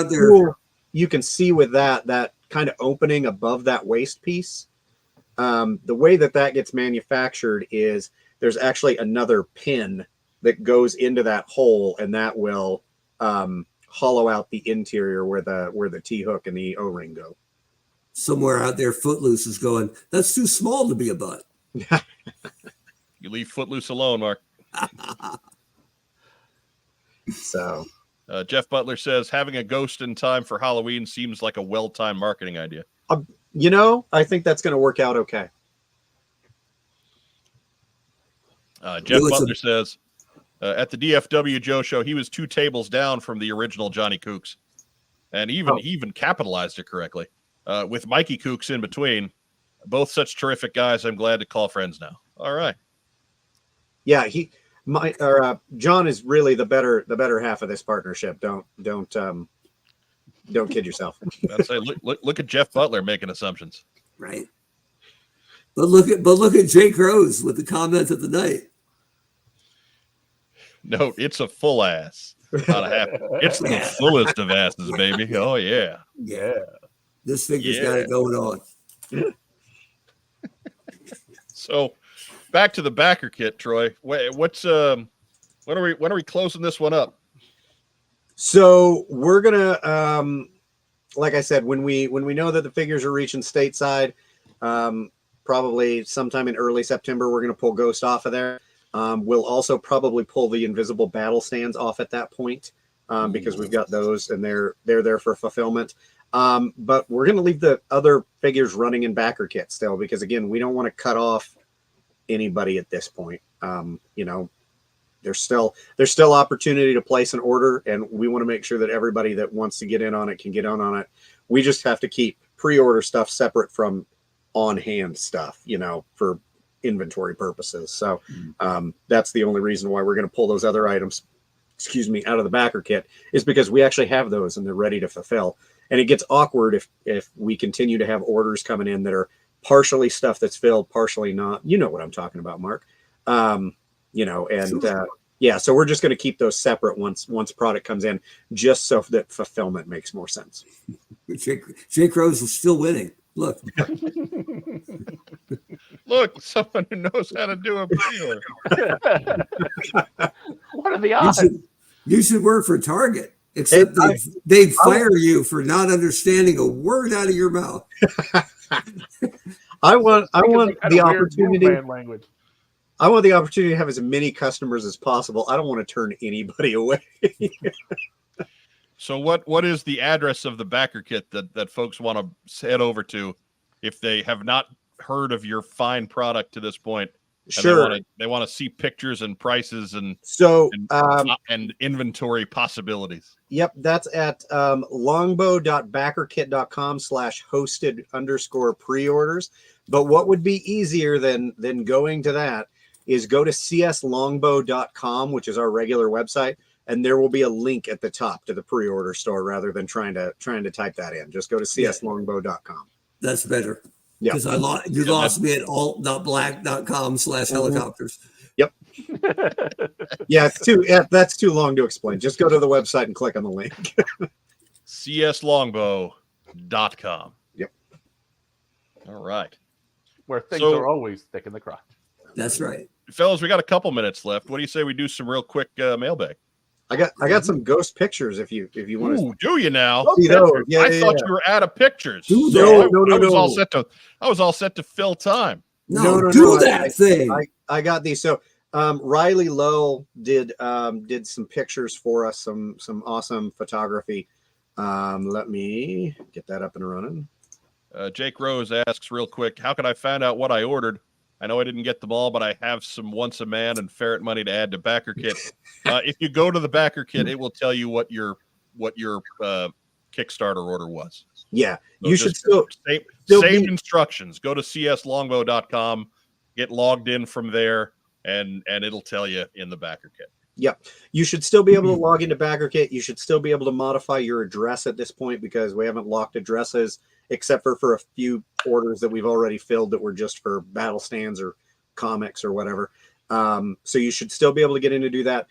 there. Cool, you can see with that kind of opening above that waist piece. The way that gets manufactured is there's actually another pin that goes into that hole, and that will hollow out the interior where the T-hook and the O-ring go. Somewhere out there, Footloose is going, that's too small to be a butt. You leave Footloose alone, Mark. So Jeff Butler says having a ghost in time for Halloween seems like a well-timed marketing idea. you know, I think that's going to work out okay. Jeff Butler says at the DFW Joe show, he was 2 tables down from the original Johnny Kooks, and he even capitalized it correctly with Mikey Kooks in between. Both such terrific guys. I'm glad to call friends now. All right. Yeah, John is really the better half of this partnership. Don't kid yourself. I'd say look at Jeff Butler making assumptions. Right. But look at Jake Rose with the comment of the night. No, it's a full ass. Not a half. It's the fullest of asses, baby. Oh yeah. Yeah. This figure's got it going on. So back to the backer kit, Troy. What's when are we closing this one up? So we're gonna like I said, when we know that the figures are reaching stateside, probably sometime in early September, we're gonna pull Ghost off of there. We'll also probably pull the invisible battle stands off at that point, because we've got those and they're there for fulfillment. But we're gonna leave the other figures running in backer kit still, because again, we don't want to cut off anybody at this point. You know, there's still opportunity to place an order, and we want to make sure that everybody that wants to get in on it can get on it. We just have to keep pre-order stuff separate from on-hand stuff, you know, for inventory purposes. So that's the only reason why we're going to pull those other items, out of the backer kit, is because we actually have those and they're ready to fulfill. And it gets awkward if we continue to have orders coming in that are partially stuff that's filled, partially not. You know what I'm talking about, Mark. You know, and yeah, so we're just going to keep those separate once product comes in, just so that fulfillment makes more sense. Jake Rose is still winning. Look. Look, someone who knows how to do a pre-order. What are the odds? You should work for Target, except they'd fire you for not understanding a word out of your mouth. I want the opportunity. Language. I want the opportunity to have as many customers as possible. I don't want to turn anybody away. So what is the address of the backer kit that folks want to head over to if they have not heard of your fine product to this point? Sure. They want to see pictures and prices and inventory possibilities. Yep, that's at longbow.backerkit.com/hosted_pre-orders. But what would be easier than going to that is go to cslongbow.com, which is our regular website, and there will be a link at the top to the pre-order store rather than trying to type that in. Just go to cslongbow.com. That's better. Yeah. Because you lost me at alt.black.com/helicopters. Yep. Yeah, that's too long to explain. Just go to the website and click on the link. cslongbow.com. Yep. All right. Where things are always thick in the crotch. That's right. Fellas, we got a couple minutes left. What do you say we do some real quick mailbag? I got some ghost pictures if you want to. Do you now? See those? Yeah, I thought you were out of pictures. No. I was all set to fill time. No, that thing. I got these. So Riley Lowe did some pictures for us, some awesome photography. Let me get that up and running. Jake Rose asks real quick, how can I find out what I ordered? I know I didn't get them all, but I have some Once a Man and Ferret money to add to Backer Kit. If you go to the Backer Kit, it will tell you what your Kickstarter order was. Yeah, so you should save instructions. Go to cslongbow.com, get logged in from there, and it'll tell you in the Backer Kit. Yep. You should still be able to log into Backer Kit. You should still be able to modify your address at this point because we haven't locked addresses except for a few orders that we've already filled that were just for battle stands or comics or whatever. So you should still be able to get in to do that.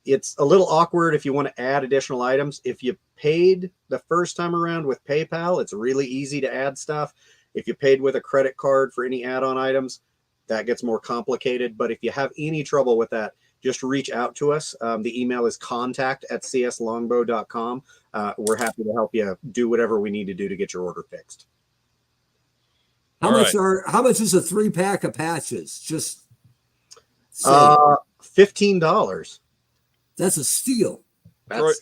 It's a little awkward if you want to add additional items. If you paid the first time around with PayPal, it's really easy to add stuff. If you paid with a credit card for any add-on items, that gets more complicated. But if you have any trouble with that, just reach out to us. The email is contact@cslongbow.com. We're happy to help you do whatever we need to do to get your order fixed. How much is a 3-pack of patches? Just $15. That's a steal.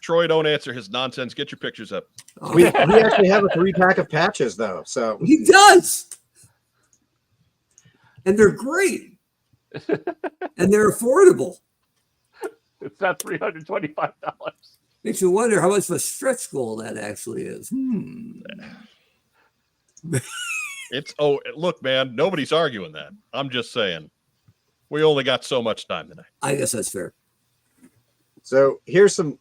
Troy, don't answer his nonsense. Get your pictures up. We actually have a 3-pack of patches though. So he does. And they're great. And they're affordable. It's not $325. Makes you wonder how much of a stretch goal that actually is. Look, man, nobody's arguing that. I'm just saying we only got so much time tonight. I guess that's fair. So here's some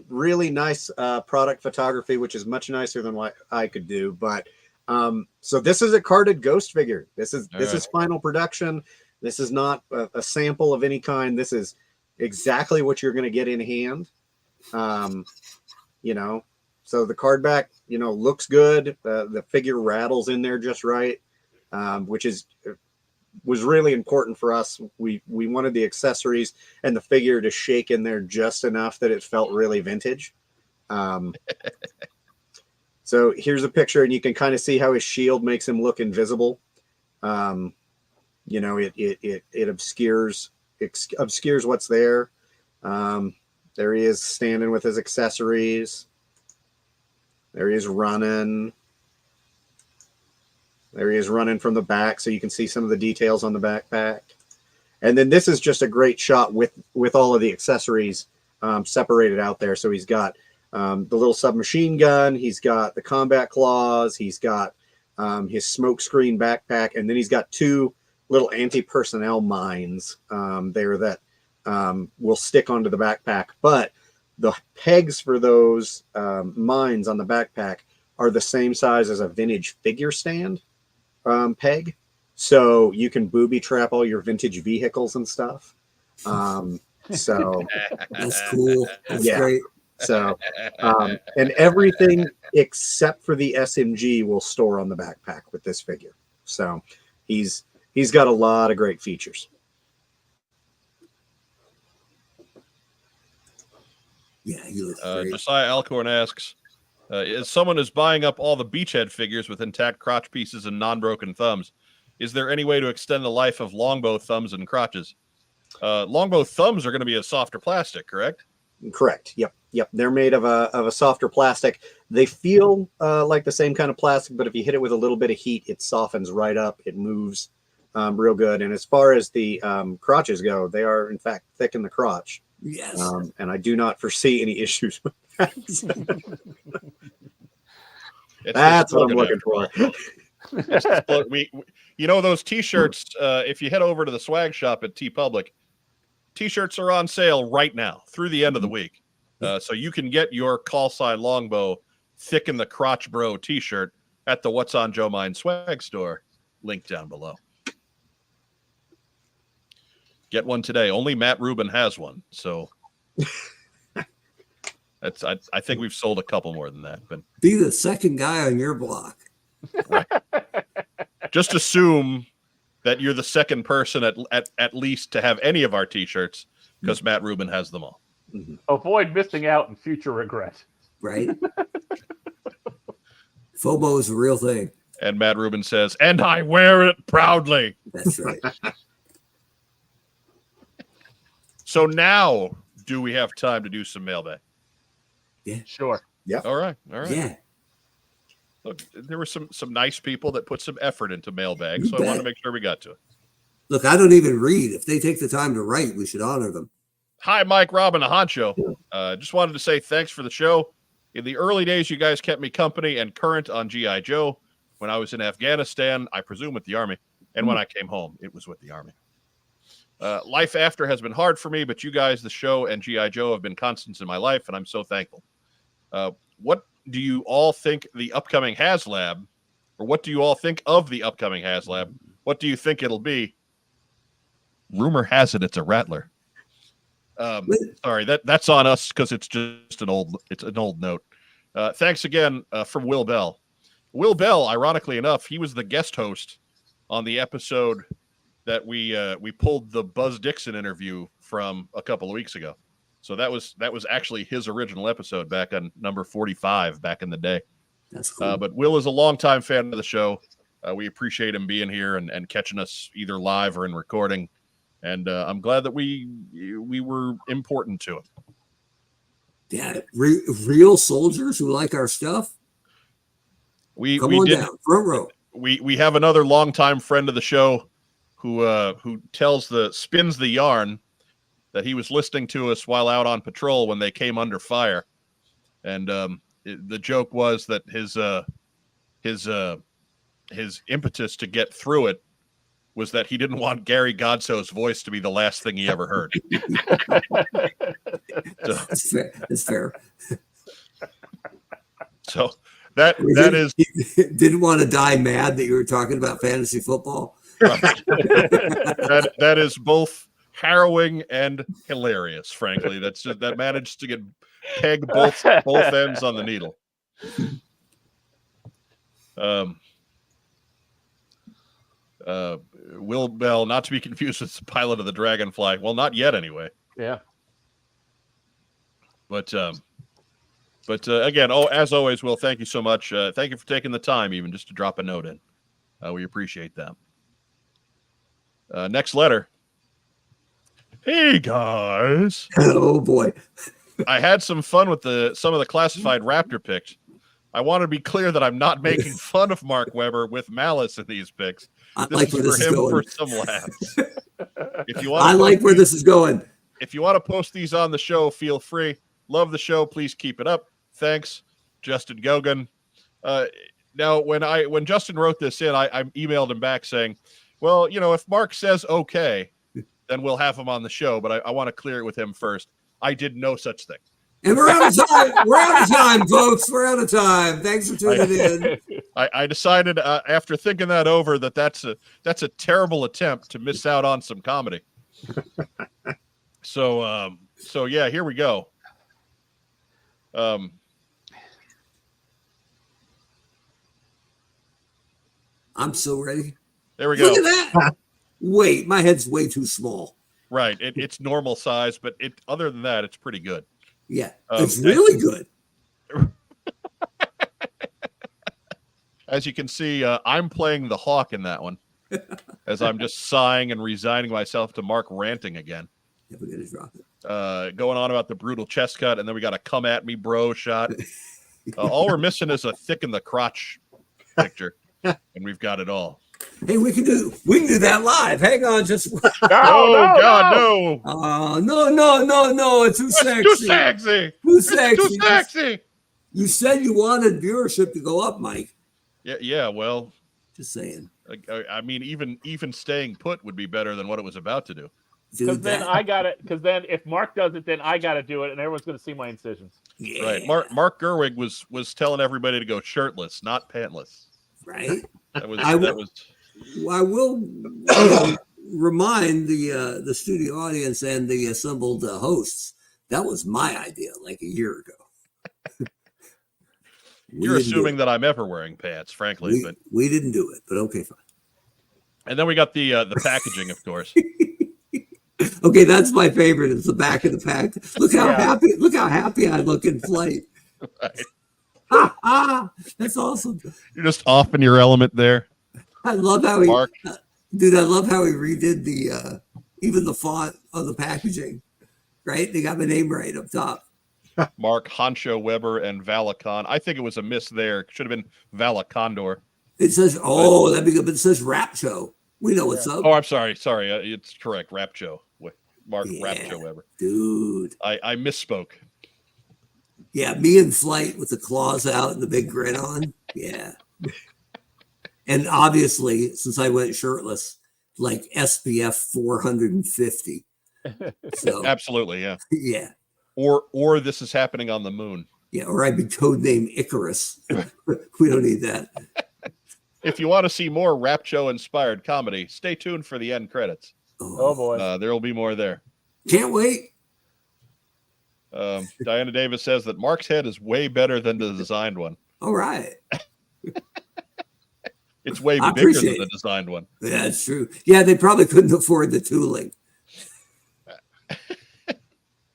really nice product photography, which is much nicer than what I could do. But so this is a carded ghost figure. This is final production. This is not a sample of any kind. This is exactly what you're going to get in hand. So the card back, looks good. The figure rattles in there just right, which was really important for us. We wanted the accessories and the figure to shake in there just enough that it felt really vintage. So here's a picture, and you can kind of see how his shield makes him look invisible. It obscures what's there. There he is standing with his accessories. There he is running. There he is running from the back, so you can see some of the details on the backpack. And then this is just a great shot with all of the accessories separated out there. So he's got the little submachine gun. He's got the combat claws. He's got his smoke screen backpack. And then he's got 2 little anti-personnel mines there that will stick onto the backpack. But the pegs for those mines on the backpack are the same size as a vintage figure stand peg. So you can booby trap all your vintage vehicles and stuff. So that's cool. That's great. So, and everything except for the SMG will store on the backpack with this figure. So he's got a lot of great features. Yeah, he looks great. Josiah Alcorn asks, as someone is buying up all the beachhead figures with intact crotch pieces and non-broken thumbs, is there any way to extend the life of Longbow thumbs and crotches? Longbow thumbs are going to be a softer plastic, correct? Correct. Yep. They're made of a softer plastic. They feel like the same kind of plastic, but if you hit it with a little bit of heat, it softens right up. It moves real good. And as far as the crotches go, they are in fact thick in the crotch. Yes. And I do not foresee any issues with that. That's what I'm looking for. You know, those T-shirts, if you head over to the swag shop at TeePublic, T-shirts are on sale right now through the end of the week. So you can get your Callsign Longbow Thick in the Crotch Bro T-shirt at the What's on Joe Mind swag store, link down below. Get one today. Only Matt Rubin has one. So that's I think we've sold a couple more than that. But be the second guy on your block. Right. Just assume that you're the second person at least to have any of our T-shirts, because Matt Rubin has them all. Mm-hmm. Avoid missing out and future regret. Right. FOMO is a real thing. And Matt Rubin says, and I wear it proudly. That's right. So now, do we have time to do some mailbag? Yeah. Sure. Yeah. All right. Yeah. Look, there were some nice people that put some effort into mailbag, You so bet. I want to make sure we got to it. Look, I don't even read. If they take the time to write, we should honor them. Hi, Mike, Robin, the Honcho. Just wanted to say thanks for the show. In the early days, you guys kept me company and current on G.I. Joe. When I was in Afghanistan, I presume with the Army, and when I came home, it was with the Army. Life after has been hard for me, but you guys, the show, and G.I. Joe have been constants in my life, and I'm so thankful. What do you all think the upcoming Haslab, or what do you all think of the upcoming Haslab? What do you think it'll be? Rumor has it it's a Rattler. Sorry, that's on us because it's just an old note. Thanks again from Will Bell. Will Bell, ironically enough, he was the guest host on the episode that we pulled the Buzz Dixon interview from a couple of weeks ago. So that was actually his original episode back on number 45 back in the day. That's cool. But Will is a longtime fan of the show. We appreciate him being here and catching us either live or in recording. And I'm glad that we were important to him. Yeah, real soldiers who like our stuff. Come on down, front row. We have another longtime friend of the show who spins the yarn that he was listening to us while out on patrol when they came under fire, and the joke was that his impetus to get through it was that he didn't want Gary Godso's voice to be the last thing he ever heard. That's fair. So that is he didn't want to die mad that you were talking about fantasy football. Right. that is both harrowing and hilarious, frankly. That managed to peg both ends on the needle. Will Bell, not to be confused with the pilot of the Dragonfly. Well, not yet, anyway. Yeah. But again, as always, Will, thank you so much. Thank you for taking the time, even just to drop a note in. We appreciate that. Next letter. Hey guys. Oh boy. I had some fun with some of the classified Raptor picks. I want to be clear that I'm not making fun of Mark Webber with malice in these picks. I like where this is going. For some laughs. I like where this is going. If you want to post these on the show, feel free. Love the show. Please keep it up. Thanks, Justin Gogan. Now, when Justin wrote this in, I emailed him back saying, well, if Mark says okay, then we'll have him on the show. But I want to clear it with him first. I did no such thing. And we're out of time. We're out of time, folks. We're out of time. Thanks for tuning in. I decided after thinking that over that's a terrible attempt to miss out on some comedy. So yeah, here we go. I'm so ready. There we go. Look at that. Wait, my head's way too small. Right. It's normal size, but other than that, it's pretty good. Yeah, it's really good. As you can see, I'm playing the hawk in that one, as I'm just sighing and resigning myself to Mark ranting again. Yeah, we're gonna drop it. going on about the brutal chest cut, and then we got a come at me bro shot. All we're missing is a thick in the crotch picture, and we've got it all. Hey, we can do that live. Hang on, just No, God, no. no, it's too sexy. Too sexy. Too sexy. Too sexy. You said you wanted viewership to go up, Mike. Yeah. Well, just saying. I mean, even staying put would be better than what it was about to do. Because then I got it. Because then if Mark does it, then I got to do it, and everyone's going to see my incisions. Yeah. Right. Mark Gerwig was telling everybody to go shirtless, not pantless. Right. I will remind the studio audience and the assembled hosts that was my idea like a year ago. You're assuming that I'm ever wearing pants, frankly, but we didn't do it. But okay, fine. And then we got the packaging, of course. Okay, that's my favorite. It's the back of the pack. Look how happy! Look how happy I look in flight. Right. That's awesome. You're just off in your element there. I love how Mark. Dude, I love how he redid the even the font of the packaging. Right? They got my name right up top. Mark Honcho Weber and Valacon. I think it was a miss there. Should have been Valacondor. It says, that'd be good, but it says Rap Show. We know what's up. Oh, I'm sorry. It's correct. Rapcho. Mark Rapcho Weber. Dude. I misspoke. Yeah, me in flight with the claws out and the big grin on. Yeah. And obviously, since I went shirtless, like SPF 450. So Absolutely, yeah. Yeah. Or this is happening on the moon. Yeah, or I'd be codenamed Icarus. We don't need that. If you want to see more Rapcho inspired comedy, stay tuned for the end credits. Oh boy. There will be more there. Can't wait. Diana Davis says that Mark's head is way better than the designed one. All right. It's way bigger than the designed one. Yeah, that's true. Yeah, they probably couldn't afford the tooling.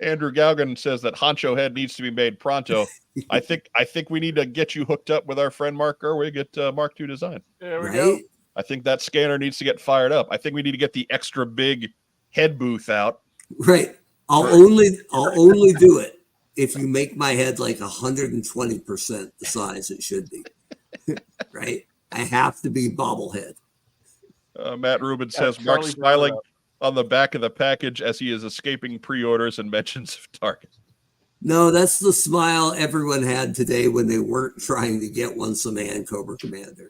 Andrew Gaugan says that Honcho head needs to be made pronto. I think we need to get you hooked up with our friend Mark Gerwig at Mark II Design. There we go. I think that scanner needs to get fired up. I think we need to get the extra big head booth out. Right. I'll only do it if you make my head like 120% the size it should be. Right? I have to be bobblehead. Matt Rubin says Mark's smiling on the back of the package as he is escaping pre-orders and mentions of Target. No, that's the smile everyone had today when they weren't trying to get Once a Man Cobra Commander.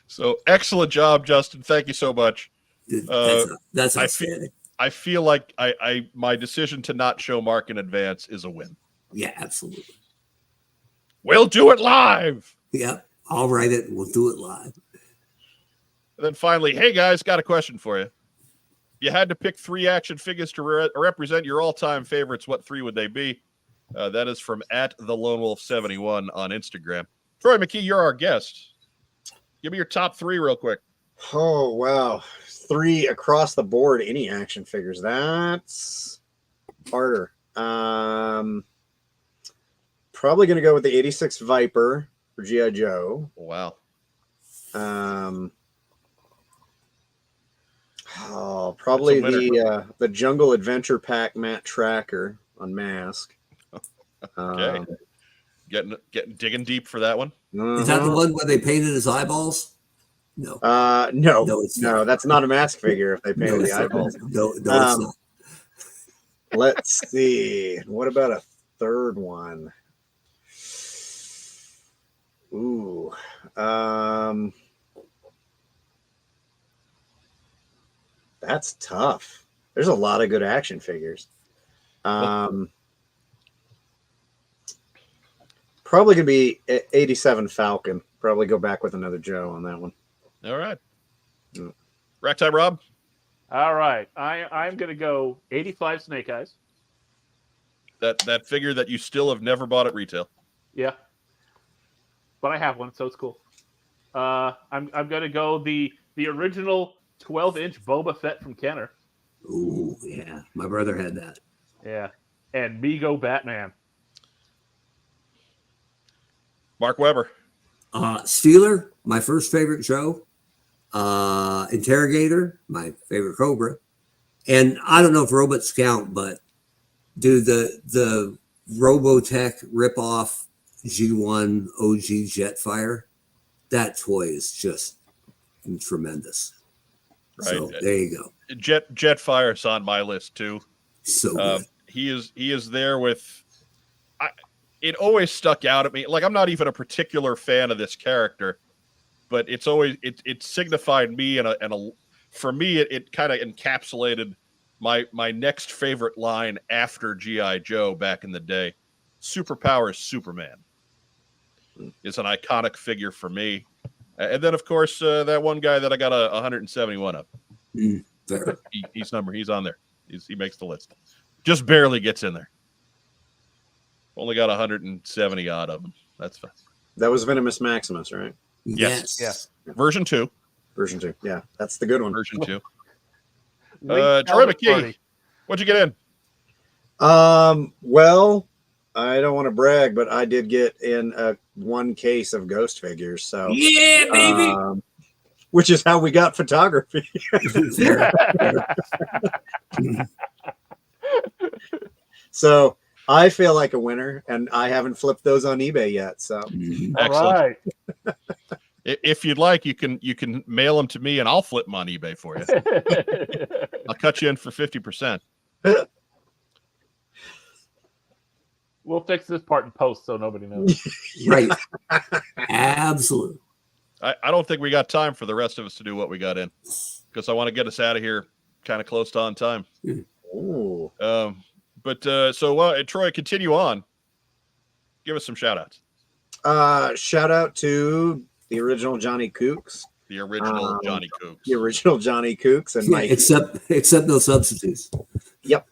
So excellent job, Justin. Thank you so much. Dude, that's outstanding. I feel like my decision to not show Mark in advance is a win. Yeah, absolutely. We'll do it live. Yep. I'll write it. We'll do it live. And then finally, hey guys, got a question for you. You had to pick 3 action figures to represent your all-time favorites. What 3 would they be? That is from @TheLoneWolf71 on Instagram. Troy McKee, you're our guest. Give me your top 3 real quick. Oh, wow. 3 across the board, any action figures. That's harder. Probably going to go with the 86 Viper for G.I. Joe. Wow. Probably the Jungle Adventure Pack Matt Tracker on Mask. Okay. Digging deep for that one. Is that the one where they painted his eyeballs? No. No, that's not a Mask figure if they painted the eyeballs. No, it's not. Let's see. What about a third one? Ooh. That's tough. There's a lot of good action figures. Probably going to be 87 Falcon. Probably go back with another Joe on that one. All right. Rack time, Rob. All right. I'm going to go 85 Snake Eyes. That figure that you still have never bought at retail. Yeah. But I have one, so it's cool. I'm going to go the original 12-inch Boba Fett from Kenner. Ooh, yeah. My brother had that. Yeah. And Mego Batman. Mark Weber. Steeler, my first favorite show. Interrogator, my favorite Cobra. And I don't know if robots count, but dude, the Robotech ripoff G1 OG Jetfire, that toy is just tremendous. Right. So there you go. Jetfire's on my list too. So good. He is there with. It always stuck out at me. Like, I'm not even a particular fan of this character, but it's always it signified me and for me it kind of encapsulated my next favorite line after G.I. Joe back in the day. Superpowers Superman is an iconic figure for me. And then, of course, that one guy that I got a 171 of. He's on there. He makes the list. Just barely gets in there. Only got 170 odd of them. That's fine. That was Venomous Maximus, right? Yes. Yes. Version 2. Version 2. Yeah, that's the good one. Version 2. Troy Troy McKee, what'd you get in? Well, I don't want to brag, but I did get in one case of Ghost figures. So Yeah, baby. Which is how we got photography. So I feel like a winner, and I haven't flipped those on eBay yet. So All right. If you'd like, you can mail them to me, and I'll flip them on eBay for you. I'll cut you in for 50%. We'll fix this part in post so nobody knows. Right. Absolutely. I don't think we got time for the rest of us to do what we got in, because I want to get us out of here kind of close to on time. Ooh. So Troy, continue on. Give us some shout outs. Shout out to the original Johnny Kooks. The original Johnny Kooks. The original Johnny Kooks and Mike. Except no substitutes. Yep.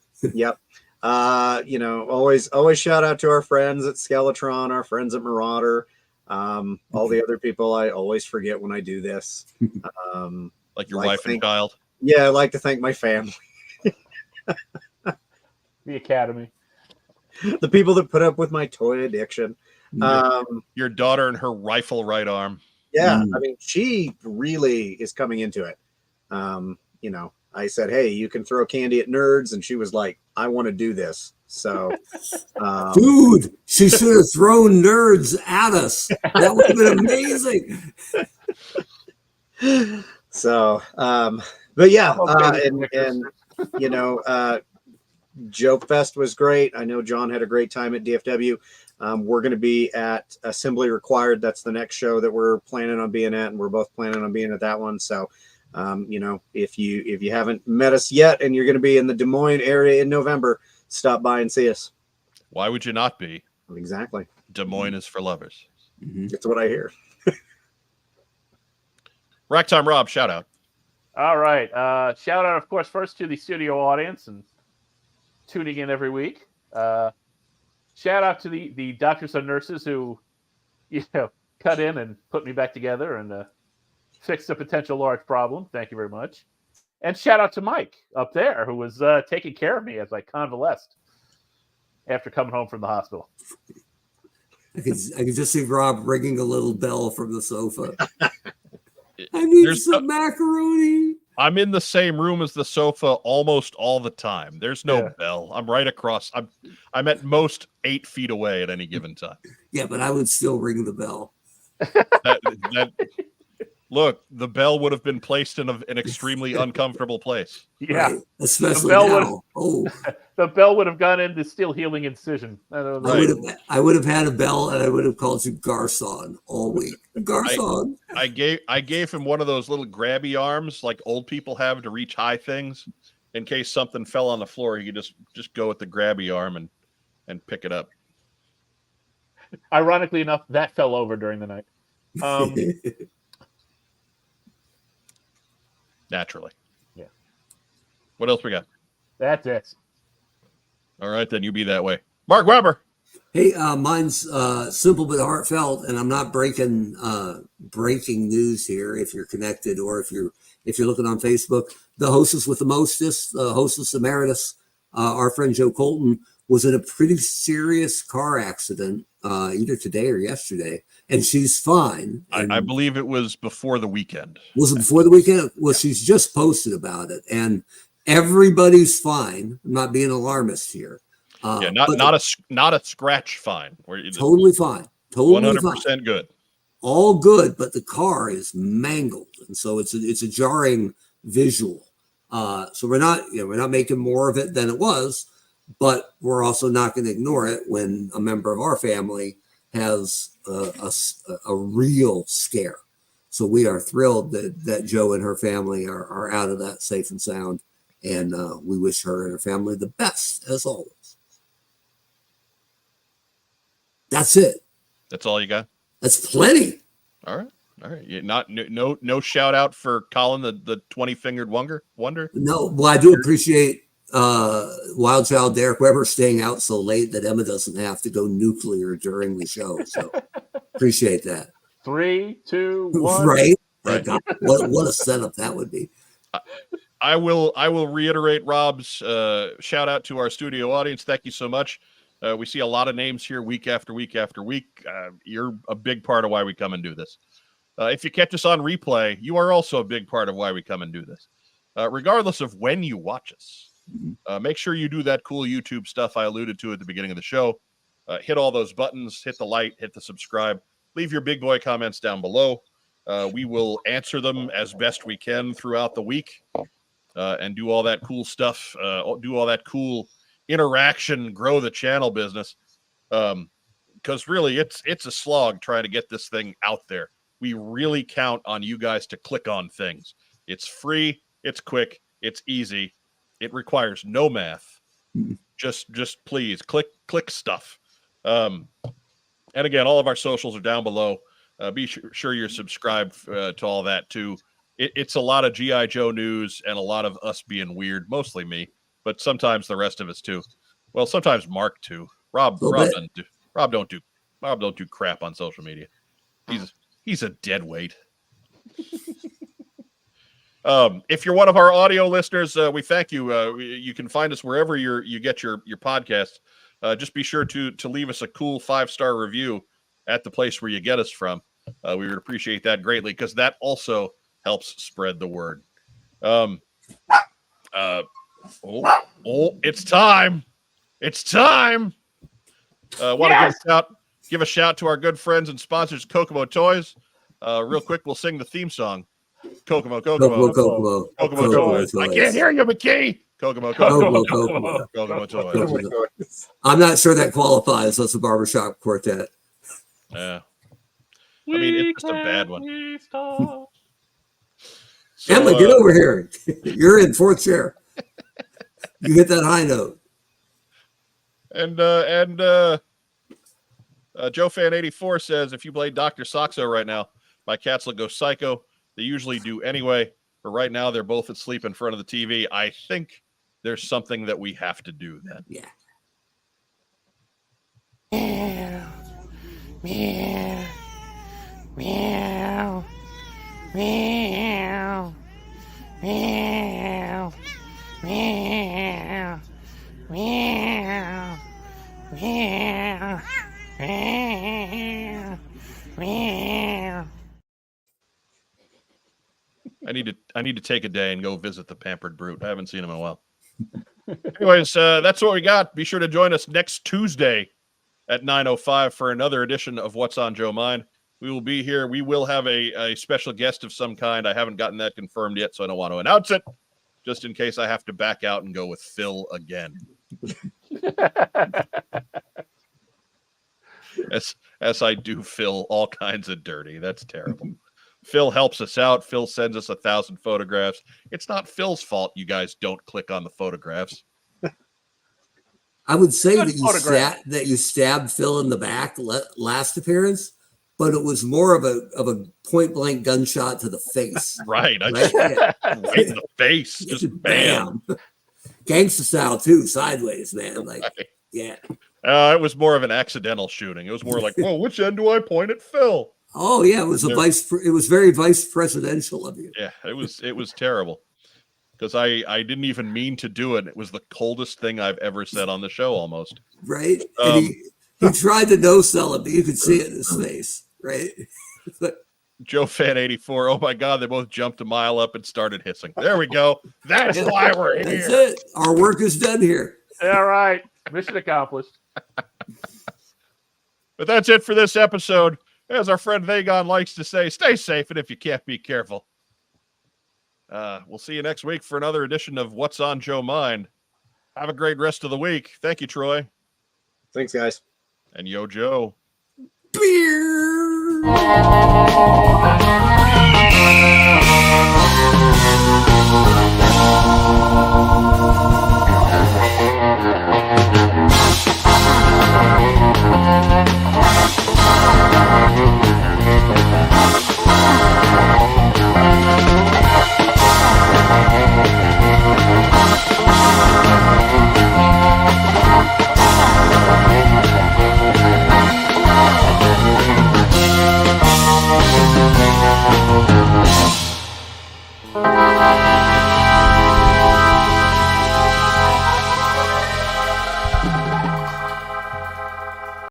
Always shout out to our friends at Skeletron, our friends at Marauder, all the other people I always forget when I do this. Like your wife and child. Yeah, I like to thank my family. The Academy. The people that put up with my toy addiction. Your daughter and her rifle right arm. Yeah, I mean, she really is coming into it. I said, hey, you can throw candy at nerds. And she was like, I want to do this. So, dude, she should have thrown nerds at us. That would have been amazing. So, but yeah, Joke Fest was great. I know John had a great time at DFW. We're going to be at Assembly Required. That's the next show that we're planning on being at, and we're both planning on being at that one. So, if you haven't met us yet and you're going to be in the Des Moines area in November, stop by and see us. Why would you not be? Exactly. Des Moines is for lovers. That's what I hear. Rack Time Rob, shout out. All right. Shout out, of course, first to the studio audience and tuning in every week. Shout out to the doctors and nurses who, cut in and put me back together and fixed a potential large problem. Thank you very much. And shout out to Mike up there who was taking care of me as I convalesced after coming home from the hospital. I could just see Rob ringing a little bell from the sofa. I need some macaroni. I'm in the same room as the sofa almost all the time. There's no bell. I'm right across. I'm at most 8 feet away at any given time. Yeah, but I would still ring the bell. Look, the bell would have been placed in an extremely uncomfortable place. Yeah, right. Especially now. The bell would have gone into Steel Healing Incision. I would have had a bell, and I would have called you Garcon all week. Garcon. I gave him one of those little grabby arms like old people have to reach high things. In case something fell on the floor, he could just go with the grabby arm and pick it up. Ironically enough, that fell over during the night. Naturally. Yeah. What else we got? That's it. All right, then you be that way. Mark Weber. Hey, mine's simple but heartfelt, and I'm not breaking news here. If you're connected, or if you're looking on Facebook, the hostess with the mostest, the hostess emeritus, our friend Joe Colton, was in a pretty serious car accident either today or yesterday, and she's fine. I believe it was before the weekend. Was it before the weekend? Well, she's just posted about it, and everybody's fine. I'm not being alarmist here. Not a scratch fine. Totally fine. Totally 100% fine. good. All good, but the car is mangled, and so it's a jarring visual. So we're not making more of it than it was, but we're also not going to ignore it when a member of our family has a real scare. So we are thrilled that Joe and her family are out of that safe and sound, and we wish her and her family the best as always. That's it. That's all you got? That's plenty. All right. No shout out for Colin the 20-fingered wonder. No, well, I do appreciate Wild Child Derek Weber staying out so late that Emma doesn't have to go nuclear during the show. So appreciate that. 3, 2, 1. Right? Right. God, what a setup that would be. I will reiterate Rob's shout out to our studio audience. Thank you so much. We see a lot of names here week after week after week. You're a big part of why we come and do this. If you catch us on replay, you are also a big part of why we come and do this. Regardless of when you watch us, make sure you do that cool YouTube stuff I alluded to at the beginning of the show. Hit all those buttons, hit the like, hit the subscribe, leave your big boy comments down below. We will answer them as best we can throughout the week and do all that cool stuff, do all that cool interaction, grow the channel business. Because really, it's a slog trying to get this thing out there. We really count on you guys to click on things. It's free, it's quick, it's easy. It requires no math. Just please click stuff. And again, all of our socials are down below. Be sure you're subscribed to all that too. It's a lot of G.I. Joe news and a lot of us being weird, mostly me, but sometimes the rest of us too. Well, sometimes Mark too. Rob don't do crap on social media. He's a dead weight. If you're one of our audio listeners, we thank you. You can find us wherever you get your podcasts. Just be sure to leave us a cool 5-star review at the place where you get us from. We would appreciate that greatly because that also helps spread the word. It's time. It's time. Want to give a shout to our good friends and sponsors, Kokomo Toys. Real quick, we'll sing the theme song. Kokomo Toys. I can't hear you, McKee. Kokomo Toys. I'm not sure that qualifies as a barbershop quartet. Yeah. I mean, it's just a bad one. Emma, get over here. You're in fourth chair. You hit that high note. And Joe Fan 84 says, if you play Dr. Soxo right now, my cats will go psycho. They usually do anyway, but right now they're both asleep in front of the TV. I think there's something that we have to do then. Yeah. Meow. Meow. Meow. Meow. Meow. Meow. Meow. Meow. Meow. I need to take a day and go visit the pampered brute. I haven't seen him in a while. Anyways, that's what we got. Be sure to join us next Tuesday at 9:05 for another edition of What's on Joe Mind. We will be here. We will have a special guest of some kind. I haven't gotten that confirmed yet, so I don't want to announce it, just in case I have to back out and go with Phil again. As I do Phil all kinds of dirty. That's terrible. Phil helps us out. Phil sends us 1,000 photographs. It's not Phil's fault you guys don't click on the photographs. I would say that you stabbed Phil in the back last appearance, but it was more of a point blank gunshot to the face. Right. Right in the face. Just bam. Gangsta style too, sideways, man. Like, right. Yeah. It was more of an accidental shooting. It was more like, well, which end do I point at Phil? Oh yeah, it was very vice presidential of you. Yeah, it was terrible. because I didn't even mean to do it. It was the coldest thing I've ever said on the show, almost. Right? And he tried to no-sell it, but you could see it in his face, right? But Joe Fan 84. Oh my God, they both jumped a mile up and started hissing. There we go. That's why we're here. that's it. Our work is done here. All right. Mission accomplished. But that's it for this episode. As our friend Vagon likes to say, stay safe, and if you can't, be careful. We'll see you next week for another edition of What's on Joe Mind. Have a great rest of the week. Thank you, Troy. Thanks, guys. And yo, Joe. Beer. Wow.